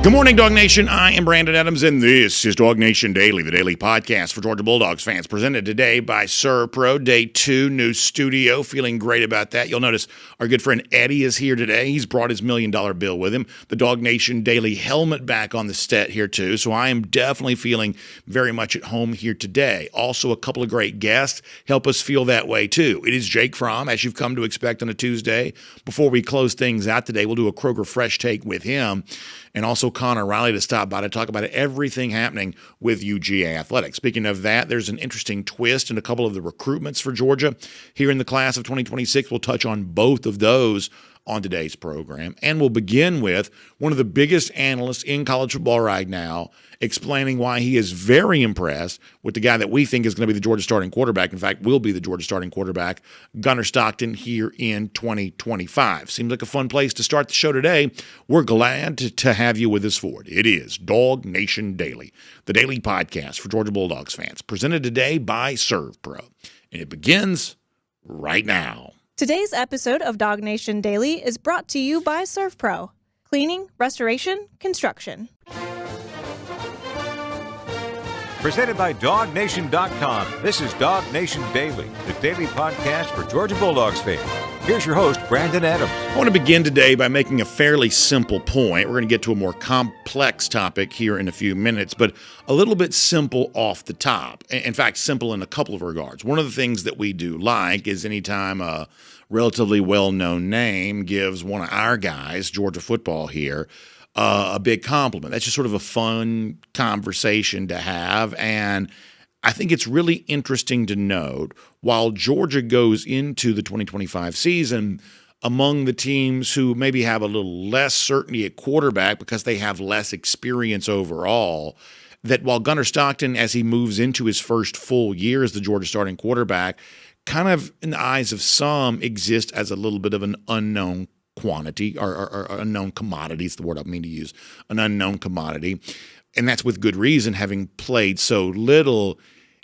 Good morning, Dog Nation. I am Brandon Adams, and this is DawgNation Daily, the daily podcast for Georgia Bulldogs fans, presented today by ServPro. Day 2, new studio. Feeling great about that. You'll notice our good friend Eddie is here today. He's brought his $1 million bill with him. The DawgNation Daily helmet back on the set here, too. So I am definitely feeling very much at home here today. Also, a couple of great guests help us feel that way, too. It is Jake Fromm, as you've come to expect on a Tuesday. Before we close things out today, we'll do a Kroger Fresh Take with him. And also Connor Riley to stop by to talk about everything happening with UGA Athletics. Speaking of that, there's an interesting twist in a couple of the recruitments for Georgia here in the class of 2026. We'll touch on both of those on today's program. And we'll begin with one of the biggest analysts in college football right now, explaining why he is very impressed with the guy that we think is going to be the Georgia starting quarterback. In fact, will be the Georgia starting quarterback, Gunner Stockton, here in 2025. Seems like a fun place to start the show today. We're glad to have you with us for it. It is DawgNation Daily, the daily podcast for Georgia Bulldogs fans, presented today by ServPro. And it begins right now. Today's episode of DawgNation Daily is brought to you by ServPro. Cleaning, restoration, construction. Presented by DawgNation.com. This is DawgNation Daily, the daily podcast for Georgia Bulldogs fans. Here's your host, Brandon Adams. I want to begin today by making a fairly simple point. We're going to get to a more complex topic here in a few minutes, but a little bit simple off the top. In fact, simple in a couple of regards. One of the things that we do like is anytime a relatively well-known name gives one of our guys, Georgia football here, a big compliment. That's just sort of a fun conversation to have, and I think it's really interesting to note, while Georgia goes into the 2025 season, among the teams who maybe have a little less certainty at quarterback because they have less experience overall, that while Gunner Stockton, as he moves into his first full year as the Georgia starting quarterback, kind of in the eyes of some exists as a little bit of an unknown quantity or unknown commodity is the word I mean to use, an unknown commodity. And that's with good reason, having played so little.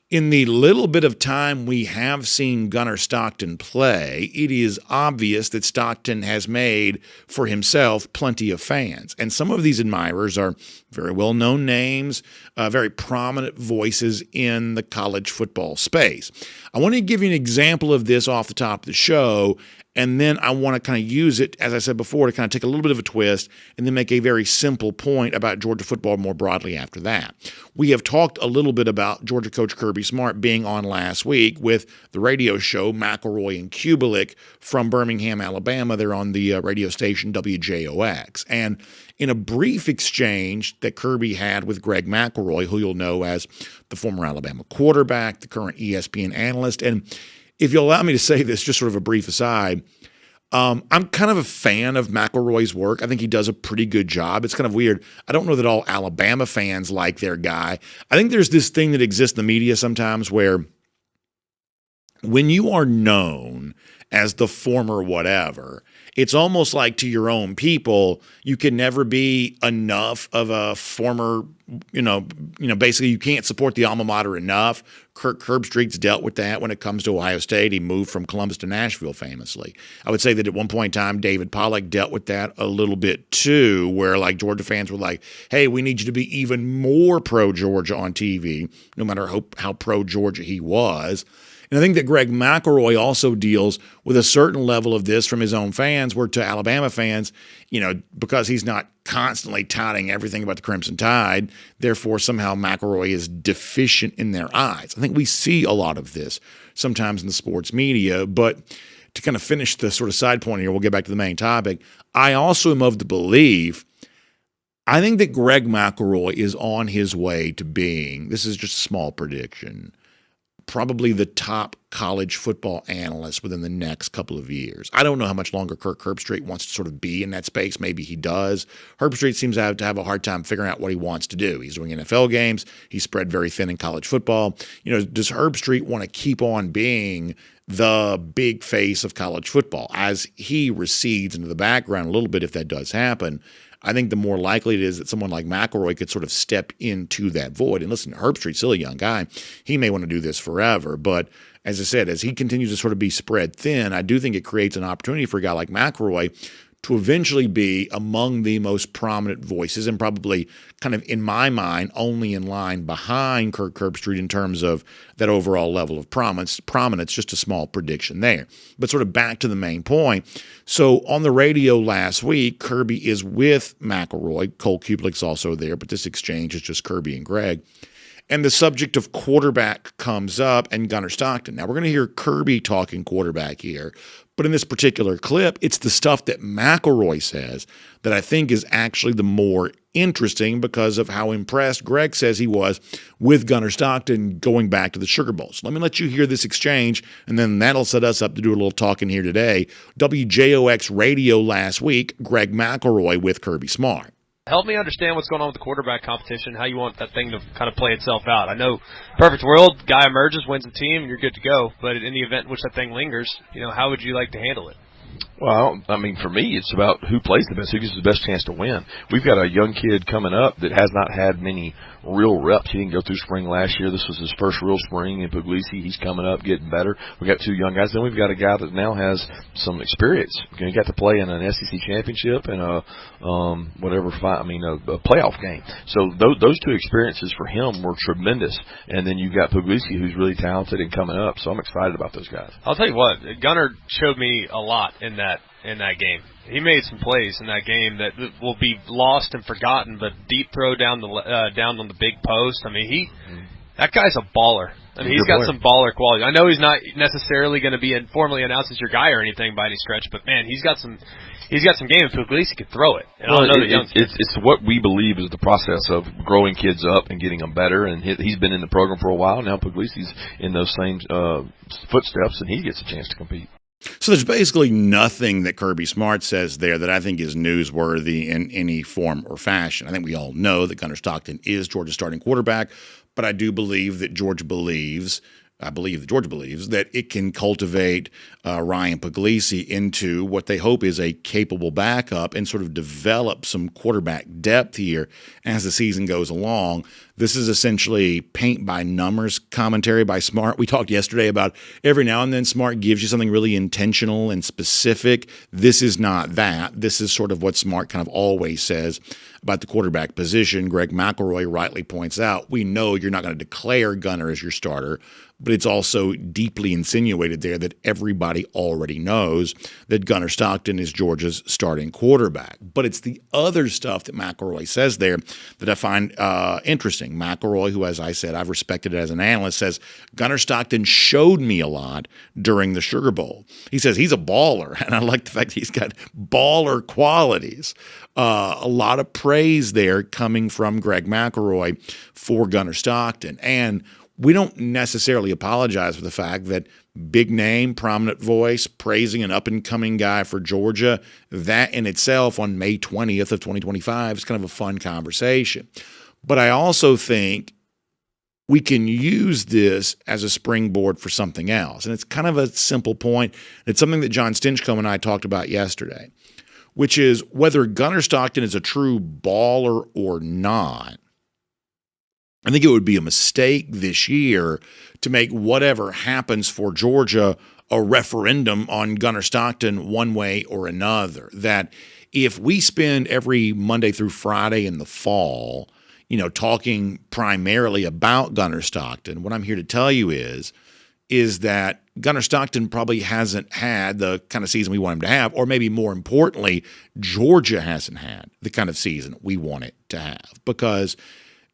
In the little bit of time we have seen Gunner Stockton play, it is obvious that Stockton has made for himself plenty of fans. And some of these admirers are very well-known names, very prominent voices in the college football space. I want to give you an example of this off the top of the show, and then I want to kind of use it, as I said before, to kind of take a little bit of a twist and then make a very simple point about Georgia football more broadly after that. We have talked a little bit about Georgia coach Kirby Smart being on last week with the radio show McElroy and Kubelik from Birmingham, Alabama. They're on the radio station WJOX. And in a brief exchange that Kirby had with Greg McElroy, who you'll know as the former Alabama quarterback, the current ESPN analyst, and if you'll allow me to say this, just sort of a brief aside, I'm kind of a fan of McElroy's work. I think he does a pretty good job. It's kind of weird. I don't know that all Alabama fans like their guy. I think there's this thing that exists in the media sometimes where when you are known as the former whatever, it's almost like to your own people, you can never be enough of a former, basically you can't support the alma mater enough. Kirk Herbstreit's dealt with that when it comes to Ohio State. He moved from Columbus to Nashville famously. I would say that at one point in time, David Pollack dealt with that a little bit too, where like Georgia fans were like, hey, we need you to be even more pro-Georgia on TV, no matter how pro-Georgia he was. And I think that Greg McElroy also deals with a certain level of this from his own fans, where to Alabama fans, because he's not constantly touting everything about the Crimson Tide, therefore somehow McElroy is deficient in their eyes. I think we see a lot of this sometimes in the sports media, but to kind of finish the sort of side point here, we'll get back to the main topic. I also am of the belief, I think that Greg McElroy is on his way to being, this is just a small prediction, probably the top college football analyst within the next couple of years. I don't know how much longer Kirk Herbstreit wants to sort of be in that space. Maybe he does. Herbstreit seems to have a hard time figuring out what he wants to do. He's doing NFL games. He's spread very thin in college football. Does Herbstreit want to keep on being the big face of college football as he recedes into the background a little bit, if that does happen? I think the more likely it is that someone like McElroy could sort of step into that void. And listen, Herbstreit's still a young guy. He may want to do this forever. But as I said, as he continues to sort of be spread thin, I do think it creates an opportunity for a guy like McElroy to eventually be among the most prominent voices and probably kind of, in my mind, only in line behind Kirk Herbstreit in terms of that overall level of prominence, just a small prediction there. But sort of back to the main point. So on the radio last week, Kirby is with McElroy. Cole Kubelik's also there, but this exchange is just Kirby and Greg. And the subject of quarterback comes up and Gunner Stockton. Now, we're going to hear Kirby talking quarterback here, but in this particular clip, it's the stuff that McElroy says that I think is actually the more interesting because of how impressed Greg says he was with Gunner Stockton going back to the Sugar Bowl. So let me let you hear this exchange, and then that'll set us up to do a little talking here today. WJOX radio last week, Greg McElroy with Kirby Smart. Help me understand what's going on with the quarterback competition, how you want that thing to kind of play itself out. I know, perfect world, guy emerges, wins the team, and you're good to go. But in the event in which that thing lingers, how would you like to handle it? Well, I mean, for me, it's about who plays the best, who gets the best chance to win. We've got a young kid coming up that has not had many real reps. He didn't go through spring last year. This was his first real spring in Puglisi. He's coming up, getting better. We got two young guys. Then we've got a guy that now has some experience. He got to play in an SEC championship and a playoff game. So those two experiences for him were tremendous. And then you've got Puglisi, who's really talented and coming up. So I'm excited about those guys. I'll tell you what, Gunner showed me a lot in that game. He made some plays in that game that will be lost and forgotten, but deep throw down on the big post. I mean, that guy's a baller. I mean, he's got some baller quality. I know he's not necessarily going to be formally announced as your guy or anything by any stretch, but man, he's got some game. If Puglisi could throw it. And it's what we believe is the process of growing kids up and getting them better. And he's been in the program for a while now. Puglisi's in those same footsteps, and he gets a chance to compete. So there's basically nothing that Kirby Smart says there that I think is newsworthy in any form or fashion. I think we all know that Gunner Stockton is Georgia's starting quarterback, but I do believe that Georgia believes that it can cultivate Ryan Puglisi into what they hope is a capable backup and sort of develop some quarterback depth here as the season goes along. This is essentially paint-by-numbers commentary by Smart. We talked yesterday about every now and then Smart gives you something really intentional and specific. This is not that. This is sort of what Smart kind of always says about the quarterback position. Greg McElroy rightly points out, we know you're not going to declare Gunner as your starter, but it's also deeply insinuated there that everybody already knows that Gunner Stockton is Georgia's starting quarterback. But it's the other stuff that McElroy says there that I find interesting. McElroy, who, as I said, I've respected as an analyst, says Gunner Stockton showed me a lot during the Sugar Bowl. He says he's a baller, and I like the fact that he's got baller qualities. A lot of praise there coming from Greg McElroy for Gunner Stockton. And we don't necessarily apologize for the fact that big name, prominent voice, praising an up-and-coming guy for Georgia, that in itself on May 20th of 2025 is kind of a fun conversation. But I also think we can use this as a springboard for something else. And it's kind of a simple point. It's something that John Stinchcomb and I talked about yesterday, which is whether Gunner Stockton is a true baller or not. I think it would be a mistake this year to make whatever happens for Georgia a referendum on Gunner Stockton one way or another. That if we spend every Monday through Friday in the fall, talking primarily about Gunner Stockton, what I'm here to tell you is that Gunner Stockton probably hasn't had the kind of season we want him to have, or maybe more importantly, Georgia hasn't had the kind of season we want it to have, because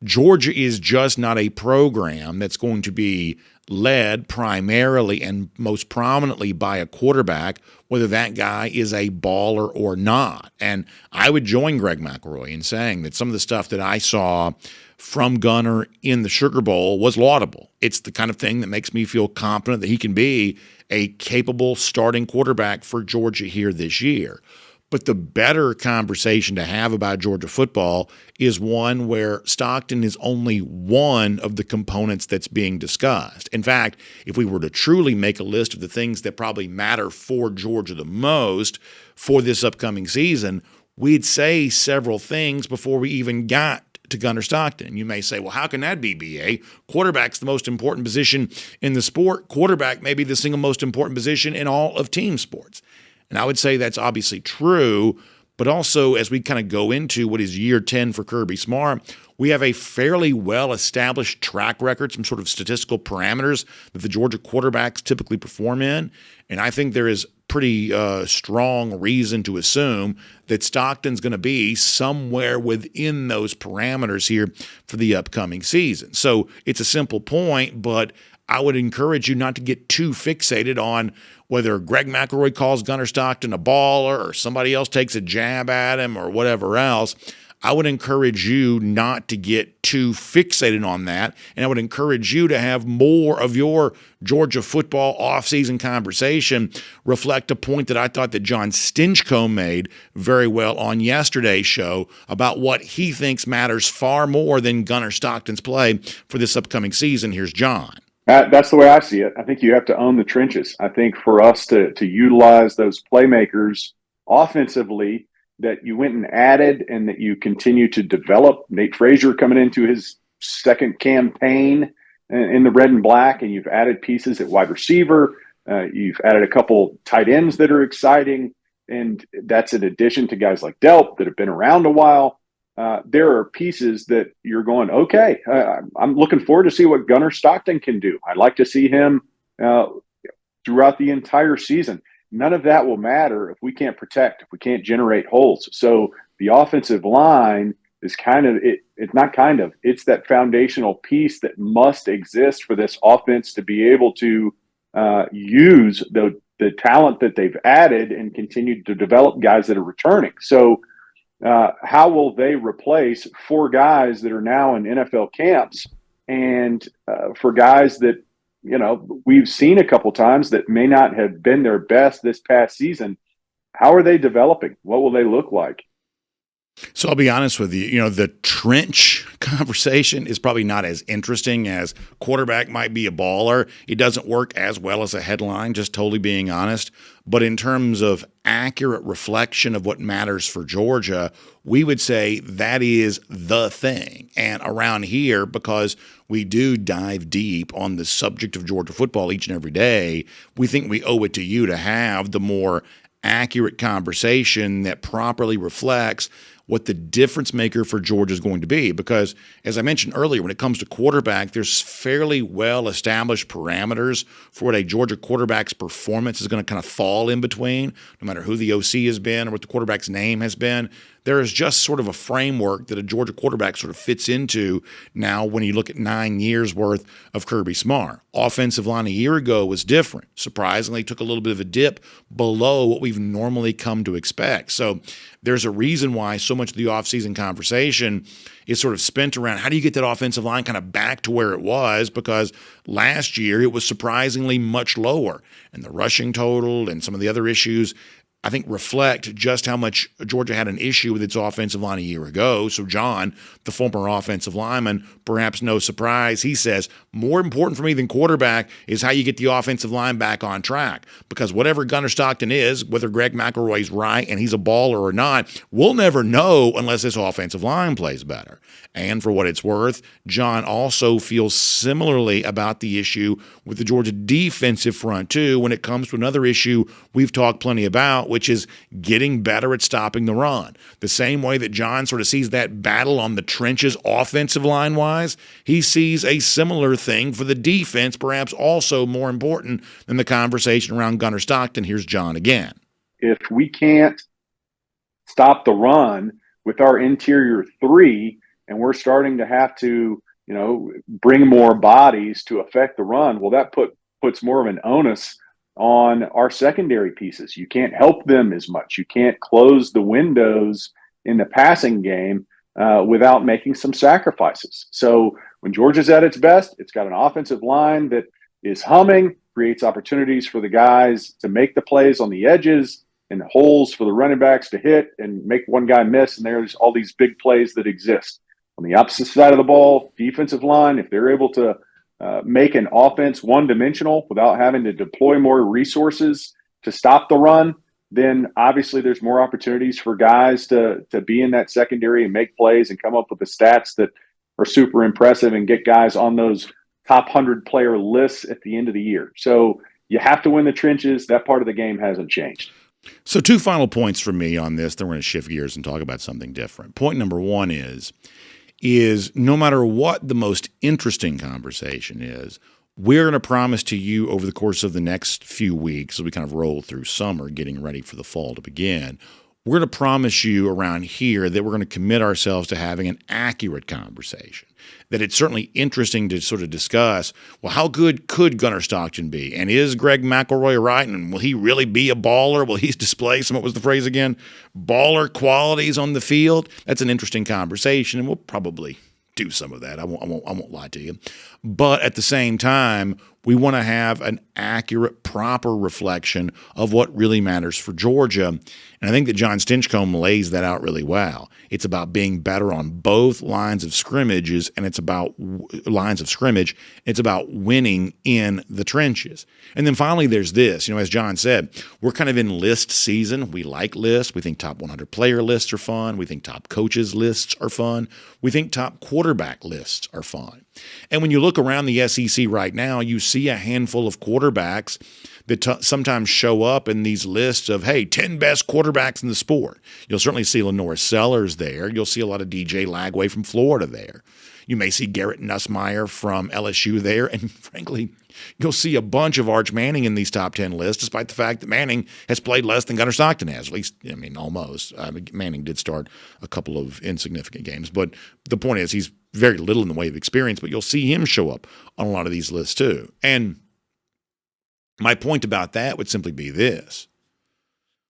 Georgia is just not a program that's going to be led primarily and most prominently by a quarterback, whether that guy is a baller or not. And I would join Greg McElroy in saying that some of the stuff that I saw from Gunner in the Sugar Bowl was laudable. It's the kind of thing that makes me feel confident that he can be a capable starting quarterback for Georgia here this year. But the better conversation to have about Georgia football is one where Stockton is only one of the components that's being discussed. In fact, if we were to truly make a list of the things that probably matter for Georgia the most for this upcoming season, we'd say several things before we even got to Gunner Stockton. You may say, well, how can that be, B.A.? Quarterback's the most important position in the sport. Quarterback may be the single most important position in all of team sports. And I would say that's obviously true, but also as we kind of go into what is year 10 for Kirby Smart, we have a fairly well-established track record, some sort of statistical parameters that the Georgia quarterbacks typically perform in. And I think there is pretty strong reason to assume that Stockton's going to be somewhere within those parameters here for the upcoming season. So it's a simple point, but I would encourage you not to get too fixated on whether Greg McElroy calls Gunner Stockton a baller or somebody else takes a jab at him or whatever else. I would encourage you not to get too fixated on that, and I would encourage you to have more of your Georgia football offseason conversation reflect a point that I thought that John Stinchcomb made very well on yesterday's show about what he thinks matters far more than Gunner Stockton's play for this upcoming season. Here's John. That's the way I see it. I think you have to own the trenches. I think for us to utilize those playmakers offensively that you went and added and that you continue to develop. Nate Frazier coming into his second campaign in the red and black, and you've added pieces at wide receiver. You've added a couple tight ends that are exciting, and that's in addition to guys like Delp that have been around a while. There are pieces that you're going, okay, I'm looking forward to see what Gunner Stockton can do. I'd like to see him throughout the entire season. None of that will matter if we can't protect, if we can't generate holes. So the offensive line is it's that foundational piece that must exist for this offense to be able to use the talent that they've added and continue to develop guys that are returning. So how will they replace 4 guys that are now in NFL camps and for guys that, we've seen a couple times that may not have been their best this past season? How are they developing? What will they look like? So I'll be honest with you, the trench conversation is probably not as interesting as quarterback might be a baller. It doesn't work as well as a headline, just totally being honest. But in terms of accurate reflection of what matters for Georgia, we would say that is the thing. And around here, because we do dive deep on the subject of Georgia football each and every day, we think we owe it to you to have the more accurate conversation that properly reflects what the difference maker for Georgia is going to be. Because, as I mentioned earlier, when it comes to quarterback, there's fairly well-established parameters for what a Georgia quarterback's performance is going to kind of fall in between, no matter who the OC has been or what the quarterback's name has been. There is just sort of a framework that a Georgia quarterback sort of fits into now when you look at 9 years worth of Kirby Smart. Offensive line a year ago was different. Surprisingly, took a little bit of a dip below what we've normally come to expect. So there's a reason why so much of the offseason conversation is sort of spent around how do you get that offensive line kind of back to where it was, because last year it was surprisingly much lower. And the rushing total and some of the other issues, I think, reflect just how much Georgia had an issue with its offensive line a year ago. So John, the former offensive lineman, perhaps no surprise, he says, more important for me than quarterback is how you get the offensive line back on track. Because whatever Gunner Stockton is, whether Greg McElroy's right and he's a baller or not, we'll never know unless this offensive line plays better. And for what it's worth, John also feels similarly about the issue with the Georgia defensive front, too, when it comes to another issue we've talked plenty about, which is getting better at stopping the run. The same way that John sort of sees that battle on the trenches offensive line-wise, he sees a similar thing for the defense, perhaps also more important than the conversation around Gunner Stockton. Here's John again. If we can't stop the run with our interior 3, and we're starting to have to, bring more bodies to affect the run, well, that puts more of an onus on our secondary pieces. You can't help them as much. You can't close the windows in the passing game without making some sacrifices. So when Georgia's at its best, it's got an offensive line that is humming, creates opportunities for the guys to make the plays on the edges and the holes for the running backs to hit and make one guy miss, and there's all these big plays that exist. On the opposite side of the ball, defensive line, if they're able to make an offense one-dimensional without having to deploy more resources to stop the run, then obviously there's more opportunities for guys to be in that secondary and make plays and come up with the stats that are super impressive and get guys on those top 100-player lists at the end of the year. So you have to win the trenches. That part of the game hasn't changed. So 2 final points from me on this. Then we're going to shift gears and talk about something different. Point number 1 is no matter what the most interesting conversation is, we're going to promise to you over the course of the next few weeks, as we kind of roll through summer, getting ready for the fall to begin, we're going to promise you around here that we're going to commit ourselves to having an accurate conversation. That it's certainly interesting to sort of discuss, well, how good could Gunner Stockton be? And is Greg McElroy right? And will he really be a baller? Will he display what was the phrase again? Baller qualities on the field? That's an interesting conversation, and we'll probably do some of that. I won't lie to you. But at the same time, we want to have an accurate, proper reflection of what really matters for Georgia. And I think that John Stinchcomb lays that out really well. It's about being better on both lines of scrimmages, and it's about It's about winning in the trenches. And then finally, there's this. As John said, we're kind of in list season. We like lists. We think top 100 player lists are fun. We think top coaches lists are fun. We think top quarterback lists are fun. And when you look around the SEC right now, you see a handful of quarterbacks that sometimes show up in these lists of, hey, 10 best quarterbacks in the sport. You'll certainly see Lenore Sellers there. You'll see a lot of DJ Lagway from Florida there. You may see Garrett Nussmeier from LSU there. And frankly, you'll see a bunch of Arch Manning in these top 10 lists, despite the fact that Manning has played less than Gunner Stockton has, at least, almost. Manning did start a couple of insignificant games. But the point is, he's very little in the way of experience, but you'll see him show up on a lot of these lists too. And my point about that would simply be this.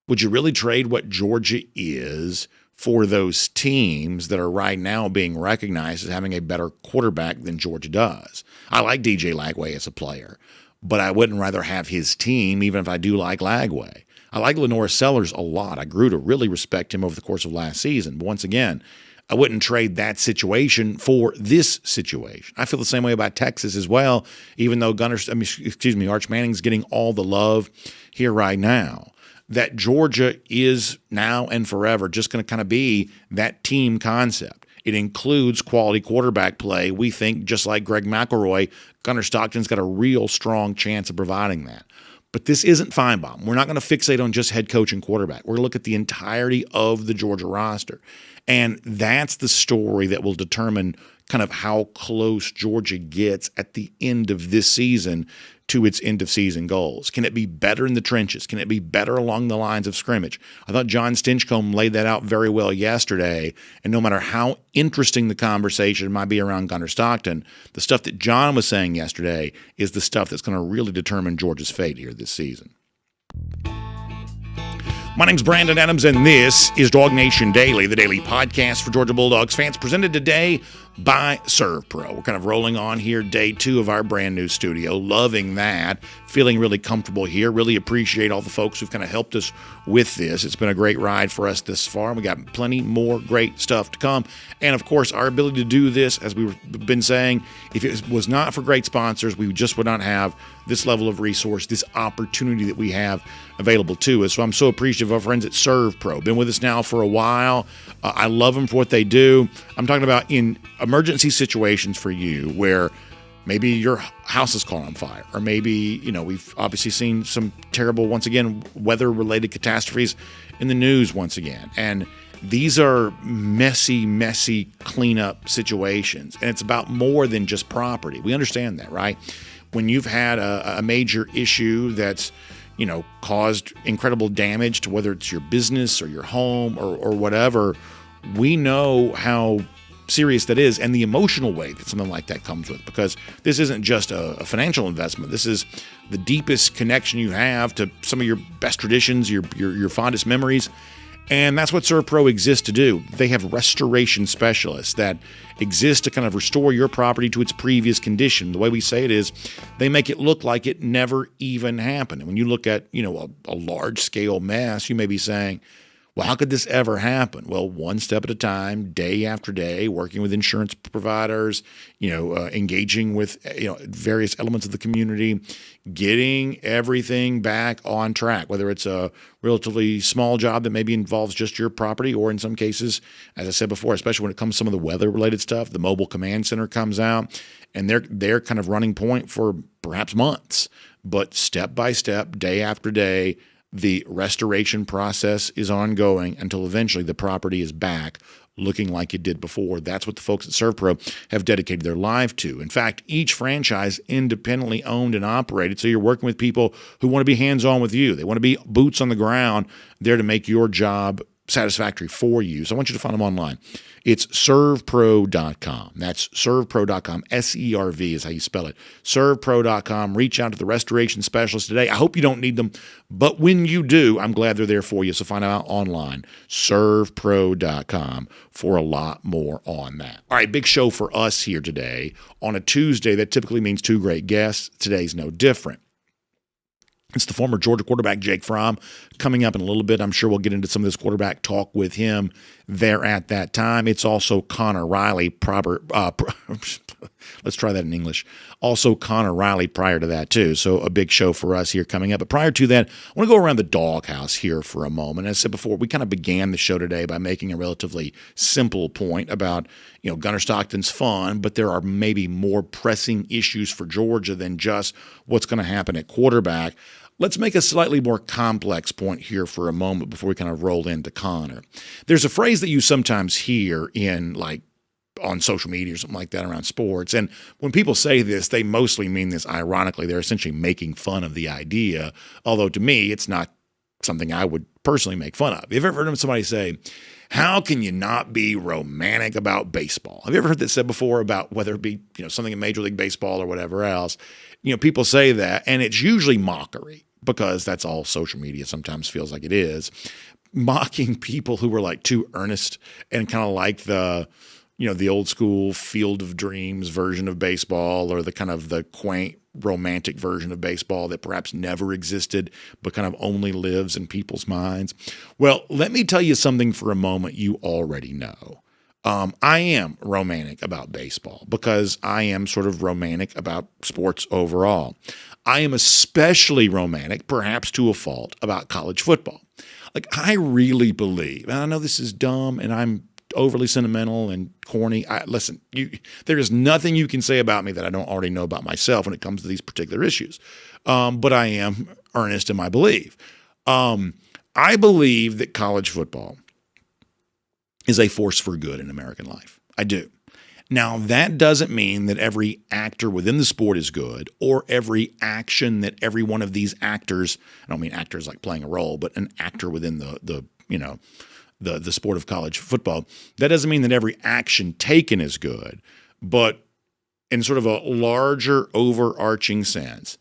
Would you really trade what Georgia is for those teams that are right now being recognized as having a better quarterback than Georgia does? I like DJ Lagway as a player, but I wouldn't rather have his team, even if I do like Lagway. I like Lenore Sellers a lot. I grew to really respect him over the course of last season. But once again, I wouldn't trade that situation for this situation. I feel the same way about Texas as well, even though Arch Manning's getting all the love here right now. That Georgia is now and forever just going to kind of be that team concept. It includes quality quarterback play. We think, just like Greg McElroy, Gunner Stockton's got a real strong chance of providing that. But this isn't Feinbaum. We're not going to fixate on just head coach and quarterback. We're going to look at the entirety of the Georgia roster. And that's the story that will determine kind of how close Georgia gets at the end of this season to its end-of-season goals. Can it be better in the trenches? Can it be better along the lines of scrimmage? I thought John Stinchcomb laid that out very well yesterday, and no matter how interesting the conversation might be around Gunner Stockton, the stuff that John was saying yesterday is the stuff that's going to really determine Georgia's fate here this season. My name's Brandon Adams, and this is DawgNation Daily, the daily podcast for Georgia Bulldogs fans, presented today by ServPro. We're kind of rolling on here, day 2 of our brand new studio. Loving that. Feeling really comfortable here. Really appreciate all the folks who've kind of helped us with this. It's been a great ride for us this far. We got plenty more great stuff to come. And of course, our ability to do this, as we've been saying, if it was not for great sponsors, we just would not have this level of resource, this opportunity that we have available to us. So I'm so appreciative of our friends at ServPro. Been with us now for a while. I love them for what they do. I'm talking about in emergency situations for you where maybe your house is caught on fire, or maybe, we've obviously seen some terrible, once again, weather-related catastrophes in the news once again. And these are messy cleanup situations. And it's about more than just property. We understand that, right? When you've had a major issue that's, caused incredible damage to whether it's your business or your home or whatever, we know how serious that is and the emotional weight that something like that comes with, because this isn't just a financial investment. This is the deepest connection you have to some of your best traditions, your fondest memories. And that's what ServPro exists to do. They have restoration specialists that exist to kind of restore your property to its previous condition. The way we say it is they make it look like it never even happened. And when you look at, a large-scale mess, you may be saying, well, how could this ever happen? Well, one step at a time, day after day, working with insurance providers, engaging with, various elements of the community, getting everything back on track, whether it's a relatively small job that maybe involves just your property, or in some cases, as I said before, especially when it comes to some of the weather-related stuff, the mobile command center comes out, and they're kind of running point for perhaps months. But step by step, day after day, The restoration process is ongoing until eventually the property is back looking like it did before. That's what the folks at ServPro have dedicated their life to. In fact, each franchise independently owned and operated, so you're working with people who want to be hands-on with you. They want to be boots on the ground there to make your job satisfactory for you. So I want you to find them online. It's servpro.com. That's servpro.com. SERV is how you spell it. Servpro.com. Reach out to the restoration specialist today. I hope you don't need them, but when you do, I'm glad they're there for you. So find out online. Servpro.com for a lot more on that. All right, big show for us here today on a Tuesday that typically means two great guests. Today's no different. It's the former Georgia quarterback, Jake Fromm, coming up in a little bit. I'm sure we'll get into some of this quarterback talk with him there at that time. It's also Connor Riley. Let's try that in English. Also Connor Riley prior to that, too. So a big show for us here coming up. But prior to that, I want to go around the doghouse here for a moment. As I said before, we kind of began the show today by making a relatively simple point about, Gunner Stockton's fun, but there are maybe more pressing issues for Georgia than just what's going to happen at quarterback. Let's make a slightly more complex point here for a moment before we kind of roll into Connor. There's a phrase that you sometimes hear on social media or something like that around sports. And when people say this, they mostly mean this ironically. They're essentially making fun of the idea, although to me, it's not something I would personally make fun of. Have you ever heard somebody say, how can you not be romantic about baseball? Have you ever heard that said before about whether it be, something in Major League Baseball or whatever else? People say that, and it's usually mockery because that's all social media sometimes feels like it is. Mocking people who were like too earnest and kind of like the old school Field of Dreams version of baseball or the quaint romantic version of baseball that perhaps never existed but kind of only lives in people's minds. Well, let me tell you something for a moment you already know. I am romantic about baseball because I am sort of romantic about sports overall. I am especially romantic, perhaps to a fault, about college football. I really believe, and I know this is dumb and I'm overly sentimental and corny. Listen, there is nothing you can say about me that I don't already know about myself when it comes to these particular issues. But I am earnest in my belief. I believe that college football is a force for good in American life. I do. Now, that doesn't mean that every actor within the sport is good or every action that every one of these actors, I don't mean actors like playing a role, but an actor within the sport of college football. That doesn't mean that every action taken is good, but in sort of a larger overarching sense,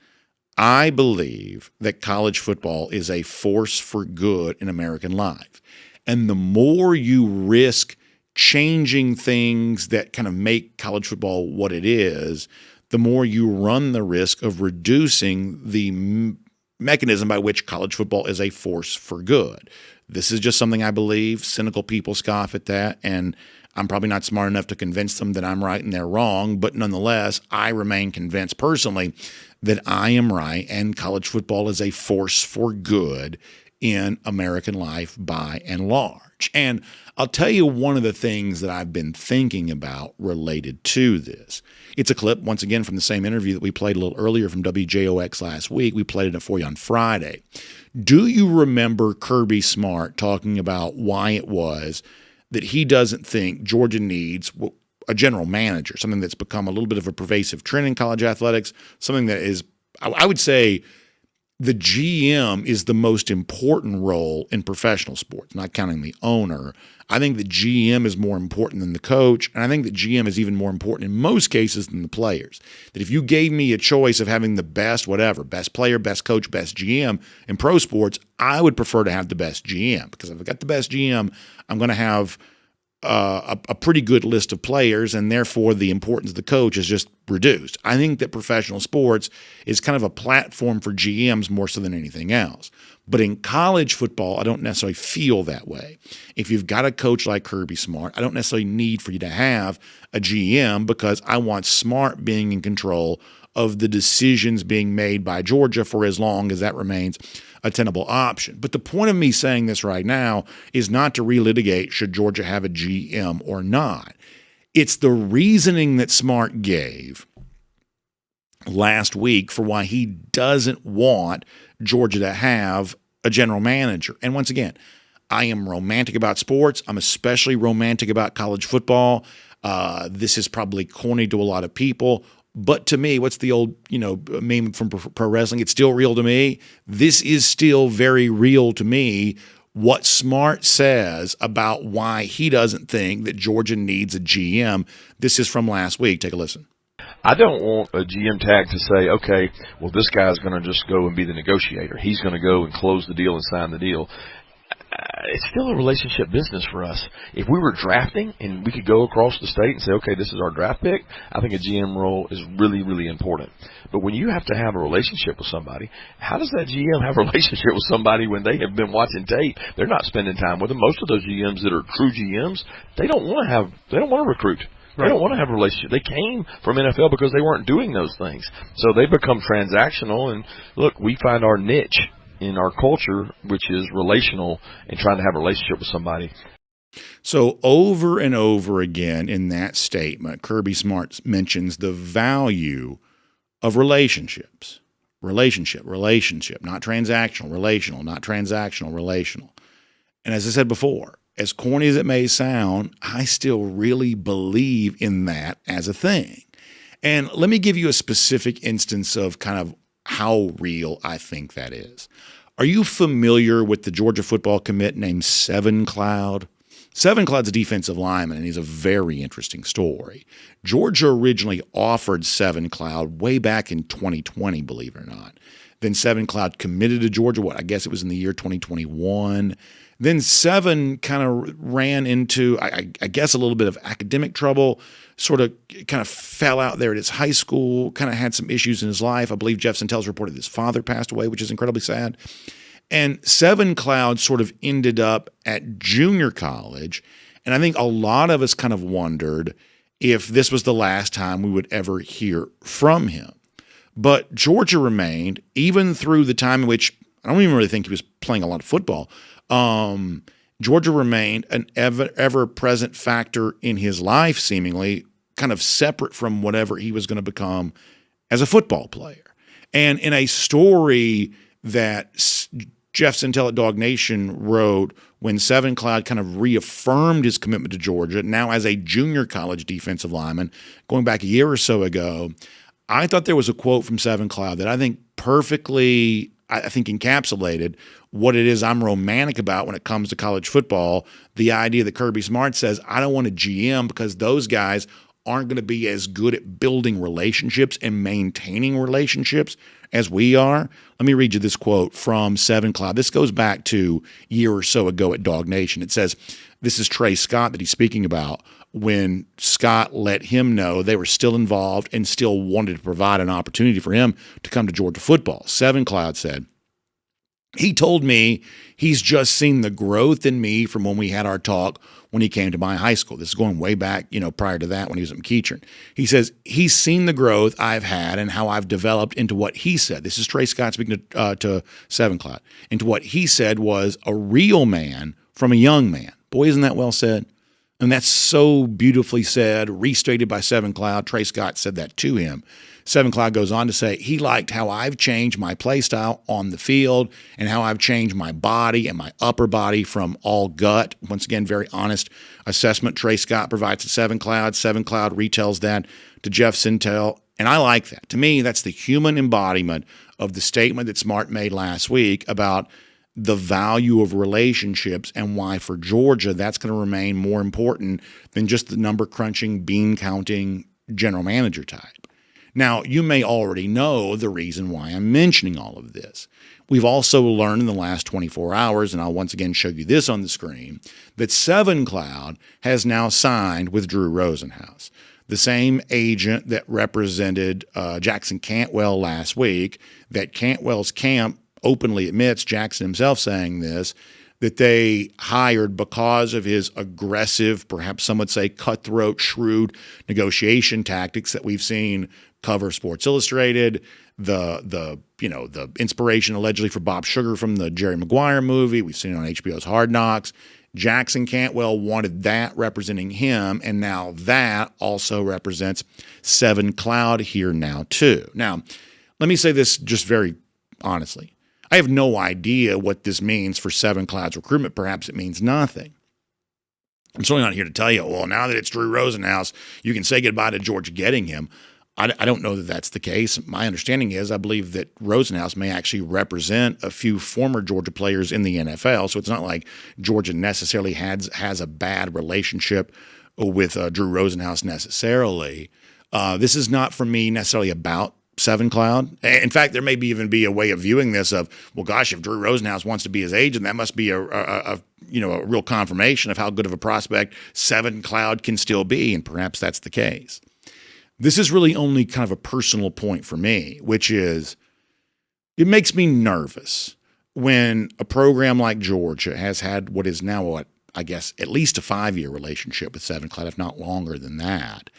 I believe that college football is a force for good in American life. And the more you risk changing things that kind of make college football what it is, the more you run the risk of reducing the mechanism by which college football is a force for good. This is just something I believe. Cynical people scoff at that, and I'm probably not smart enough to convince them that I'm right and they're wrong, but nonetheless, I remain convinced personally that I am right, and college football is a force for good in American life by and large. And I'll tell you one of the things that I've been thinking about related to this. It's a clip, once again, from the same interview that we played a little earlier from WJOX last week. We played it for you on Friday. Do you remember Kirby Smart talking about why it was that he doesn't think Georgia needs a general manager, something that's become a little bit of a pervasive trend in college athletics, something that is, I would say, the GM is the most important role in professional sports, not counting the owner. I think the GM is more important than the coach, and I think the GM is even more important in most cases than the players. That if you gave me a choice of having the best player, best coach, best GM in pro sports, I would prefer to have the best GM, because if I've got the best GM, I'm going to have a pretty good list of players, and therefore the importance of the coach is just reduced. I think that professional sports is kind of a platform for GMs more so than anything else. But in college football, I don't necessarily feel that way. If you've got a coach like Kirby Smart, I don't necessarily need for you to have a GM, because I want Smart being in control of the decisions being made by Georgia for as long as that remains a tenable option. But the point of me saying this right now is not to relitigate should Georgia have a GM or not. It's the reasoning that Smart gave last week for why he doesn't want Georgia to have a general manager. And once again, I am romantic about sports. I'm especially romantic about college football. This is probably corny to a lot of people, but to me, what's the old, meme from pro wrestling? It's still real to me. This is still very real to me. What Smart says about why he doesn't think that Georgia needs a GM. This is from last week. Take a listen. I don't want a GM tag to say, okay, well, this guy's going to just go and be the negotiator. He's going to go and close the deal and sign the deal. It's still a relationship business for us. If we were drafting and we could go across the state and say, okay, this is our draft pick, I think a GM role is really, really important. But when you have to have a relationship with somebody, how does that GM have a relationship with somebody when they have been watching tape? They're not spending time with them. Most of those GMs that are true GMs, they don't want to recruit. They don't want to have a relationship. They came from NFL because they weren't doing those things. So they become transactional. And look, we find our niche in our culture, which is relational, and trying to have a relationship with somebody. So over and over again in that statement, Kirby Smart mentions the value of relationships. Relationship, not transactional, relational, not transactional, relational. And as I said before, as corny as it may sound, I still really believe in that as a thing. And let me give you a specific instance of kind of how real I think that is. Are you familiar with the Georgia football commit named Seven Cloud? Seven Cloud's a defensive lineman, and he's a very interesting story. Georgia originally offered Seven Cloud way back in 2020, believe it or not. Then Seven Cloud committed to Georgia, I guess it was in the year 2021. Then Seven kind of ran into, I guess, a little bit of academic trouble, sort of kind of fell out there at his high school, kind of had some issues in his life. I believe Jeff Santel's reported his father passed away, which is incredibly sad. And Seven Cloud sort of ended up at junior college. And I think a lot of us kind of wondered if this was the last time we would ever hear from him. But Georgia remained, even through the time in which I don't even really think he was playing a lot of football. Georgia remained an ever-present factor in his life, seemingly, kind of separate from whatever he was going to become as a football player. And in a story that Jeff Santel at DawgNation wrote when Seven Cloud kind of reaffirmed his commitment to Georgia, now as a junior college defensive lineman, going back a year or so ago, I thought there was a quote from Seven Cloud that I think perfectly, encapsulated what it is I'm romantic about when it comes to college football. The idea that Kirby Smart says, I don't want a GM because those guys aren't going to be as good at building relationships and maintaining relationships as we are. Let me read you this quote from Seven Cloud. This goes back to a year or so ago at DawgNation. It says, this is Trey Scott that he's speaking about when Scott let him know they were still involved and still wanted to provide an opportunity for him to come to Georgia football. Seven Cloud said, he told me he's just seen the growth in me from when we had our talk when he came to my high school. This is going way back, prior to that when he was at McEachern. He says he's seen the growth I've had and how I've developed into what he said. This is Trey Scott speaking to Seven Cloud. Into what he said was a real man from a young man. Boy, isn't that well said? And that's so beautifully said, restated by Seven Cloud. Trey Scott said that to him. Seven Cloud goes on to say he liked how I've changed my play style on the field and how I've changed my body and my upper body from all gut. Once again, very honest assessment Trey Scott provides to Seven Cloud. Seven Cloud retells that to Jeff Santel, and I like that. To me, that's the human embodiment of the statement that Smart made last week about the value of relationships and why for Georgia that's going to remain more important than just the number crunching, bean counting general manager type. Now, you may already know the reason why I'm mentioning all of this. We've also learned in the last 24 hours, and I'll once again show you this on the screen, that Seven Cloud has now signed with Drew Rosenhaus, the same agent that represented Jackson Cantwell last week, that Cantwell's camp openly admits, Jackson himself saying this, that they hired because of his aggressive, perhaps some would say cutthroat, shrewd negotiation tactics that we've seen cover Sports Illustrated, the inspiration allegedly for Bob Sugar from the Jerry Maguire movie. We've seen it on HBO's Hard Knocks. Jackson Cantwell wanted that representing him, and now that also represents Seven Cloud here now too. Now, let me say this just very honestly. I have no idea what this means for Seven Cloud's recruitment. Perhaps it means nothing. I'm certainly not here to tell you, well, now that it's Drew Rosenhaus, you can say goodbye to Georgia getting him. I don't know that that's the case. My understanding is I believe that Rosenhaus may actually represent a few former Georgia players in the NFL, so it's not like Georgia necessarily has a bad relationship with Drew Rosenhaus necessarily. This is not, for me, necessarily about Seven Cloud. In fact, there may even be a way of viewing this of, well, gosh, if Drew Rosenhaus wants to be his agent, that must be a real confirmation of how good of a prospect Seven Cloud can still be, and perhaps that's the case. This is really only kind of a personal point for me, which is it makes me nervous when a program like Georgia has had what is now, I guess, at least a 5-year relationship with Seven Cloud, if not longer than that,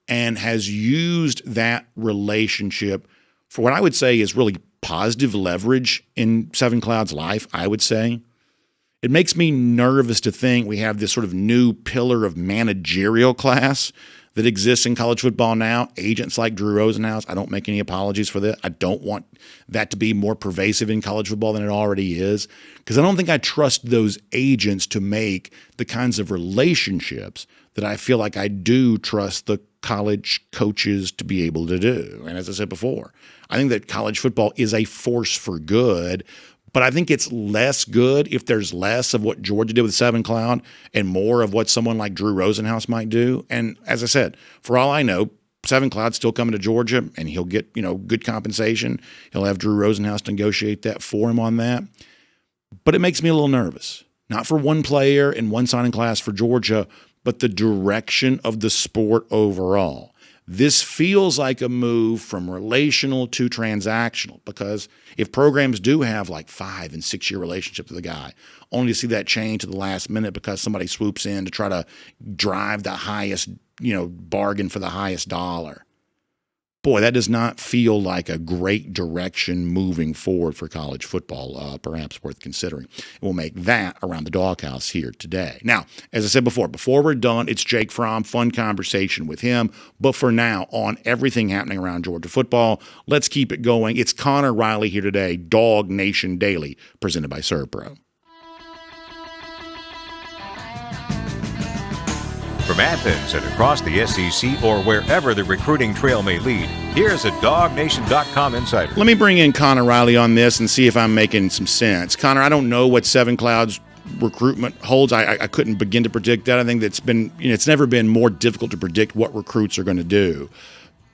and has used that relationship for what I would say is really positive leverage in Seven Cloud's life, I would say. It makes me nervous to think we have this sort of new pillar of managerial class that exists in college football now, agents like Drew Rosenhaus. I don't make any apologies for that. I don't want that to be more pervasive in college football than it already is, because I don't think I trust those agents to make the kinds of relationships that I feel like I do trust the college coaches to be able to do. And as I said before, I think that college football is a force for good, but I think it's less good if there's less of what Georgia did with Seven Cloud and more of what someone like Drew Rosenhaus might do. And as I said, for all I know, Seven Cloud's still coming to Georgia, and he'll get, good compensation. He'll have Drew Rosenhaus negotiate that for him on that. But it makes me a little nervous, not for one player and one signing class for Georgia, but the direction of the sport overall. This feels like a move from relational to transactional, because if programs do have like 5- and 6-year relationships with a guy, only to see that change at the last minute because somebody swoops in to try to drive the highest, bargain for the highest dollar. Boy, that does not feel like a great direction moving forward for college football, perhaps worth considering. We'll make that around the doghouse here today. Now, as I said before we're done, it's Jake Fromm, fun conversation with him. But for now, on everything happening around Georgia football, let's keep it going. It's Connor Riley here today, DawgNation Daily, presented by ServPro. From Athens and across the SEC or wherever the recruiting trail may lead, here's a DawgNation.com insider. Let me bring in Connor Riley on this and see if I'm making some sense. Connor, I don't know what Seven Cloud's recruitment holds. I couldn't begin to predict that. I think that's been, it's never been more difficult to predict what recruits are going to do.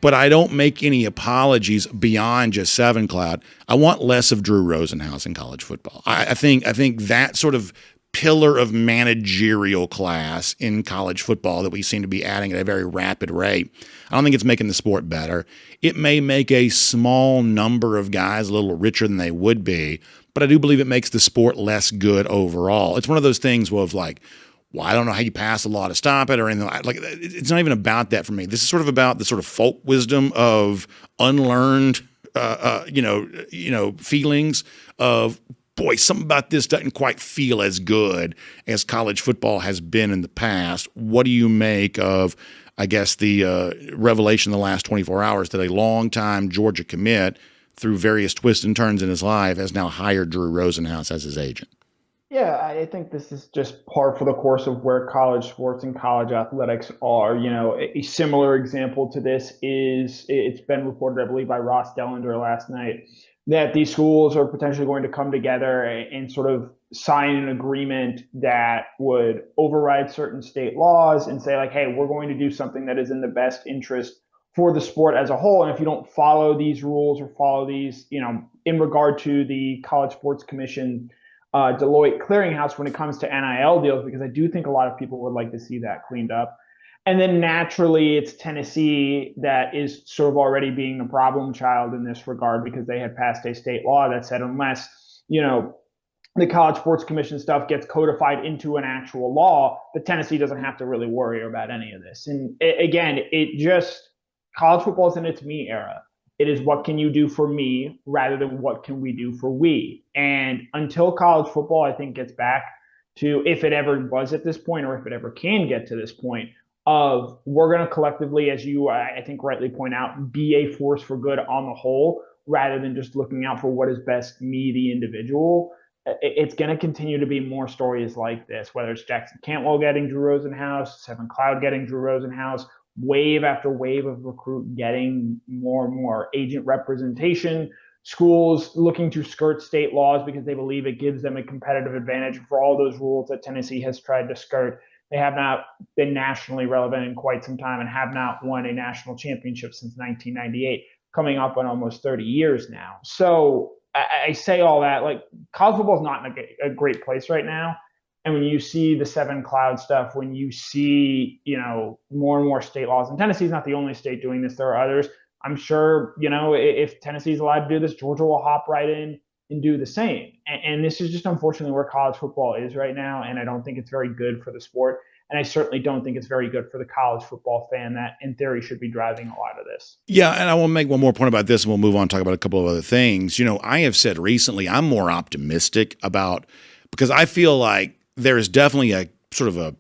But I don't make any apologies beyond just Seven Cloud. I want less of Drew Rosenhaus in college football. I think that sort of pillar of managerial class in college football that we seem to be adding at a very rapid rate, I don't think it's making the sport better. It may make a small number of guys a little richer than they would be, but I do believe it makes the sport less good overall. It's one of those things of like, well, I don't know how you pass a law to stop it or anything. Like, it's not even about that for me. This is sort of about the sort of folk wisdom of unlearned, feelings of, boy, something about this doesn't quite feel as good as college football has been in the past. What do you make of, I guess, the revelation in the last 24 hours that a longtime Georgia commit, through various twists and turns in his life, has now hired Drew Rosenhaus as his agent? Yeah, I think this is just par for the course of where college sports and college athletics are. A similar example to this is, it's been reported, I believe, by Ross Dellender last night, that these schools are potentially going to come together and sort of sign an agreement that would override certain state laws and say, like, hey, we're going to do something that is in the best interest for the sport as a whole. And if you don't follow these rules or follow these, in regard to the College Sports Commission, Deloitte clearinghouse when it comes to NIL deals, because I do think a lot of people would like to see that cleaned up. And then naturally, it's Tennessee that is sort of already being the problem child in this regard, because they had passed a state law that said unless, the College Sports Commission stuff gets codified into an actual law, the Tennessee doesn't have to really worry about any of this. And college football is in its me era. It is what can you do for me rather than what can we do for we. And until college football, I think, gets back to, if it ever was at this point, or if it ever can get to this point, of we're going to collectively, as you, I think, rightly point out, be a force for good on the whole. rather than just looking out for what is best me, the individual. It's going to continue to be more stories like this, whether it's Jackson Cantwell getting Drew Rosenhaus, Seven Cloud getting Drew Rosenhaus, wave after wave of recruit getting more and more agent representation, schools looking to skirt state laws because they believe it gives them a competitive advantage. For all those rules that Tennessee has tried to skirt, they have not been nationally relevant in quite some time and have not won a national championship since 1998, coming up on almost 30 years now. So I say all that, like, college football is not in a great place right now. And when you see the Seven Cloud stuff, when you see, more and more state laws, and Tennessee's not the only state doing this, there are others. I'm sure, if Tennessee's allowed to do this, Georgia will hop right in and do the same. And this is just unfortunately where college football is right now. And I don't think it's very good for the sport. And I certainly don't think it's very good for the college football fan that, in theory, should be driving a lot of this. Yeah, and I will make one more point about this, and we'll move on and talk about a couple of other things. I have said recently I'm more optimistic about, because I feel like there is definitely a sort of a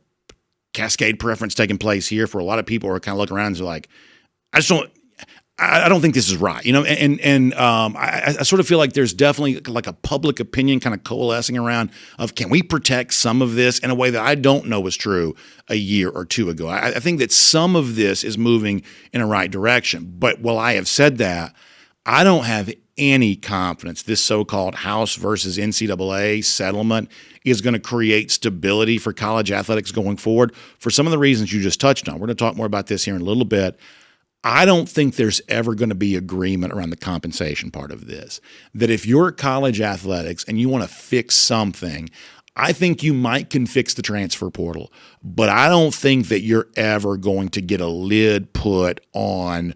cascade preference taking place here for a lot of people who are kind of looking around and are like, I don't think this is right, I sort of feel like there's definitely like a public opinion kind of coalescing around of, can we protect some of this in a way that I don't know was true a year or two ago. I think that some of this is moving in a right direction. But while I have said that, I don't have any confidence this so-called House versus NCAA settlement is going to create stability for college athletics going forward for some of the reasons you just touched on. We're going to talk more about this here in a little bit. I don't think there's ever going to be agreement around the compensation part of this. That if you're college athletics and you want to fix something, I think you can fix the transfer portal, but I don't think that you're ever going to get a lid put on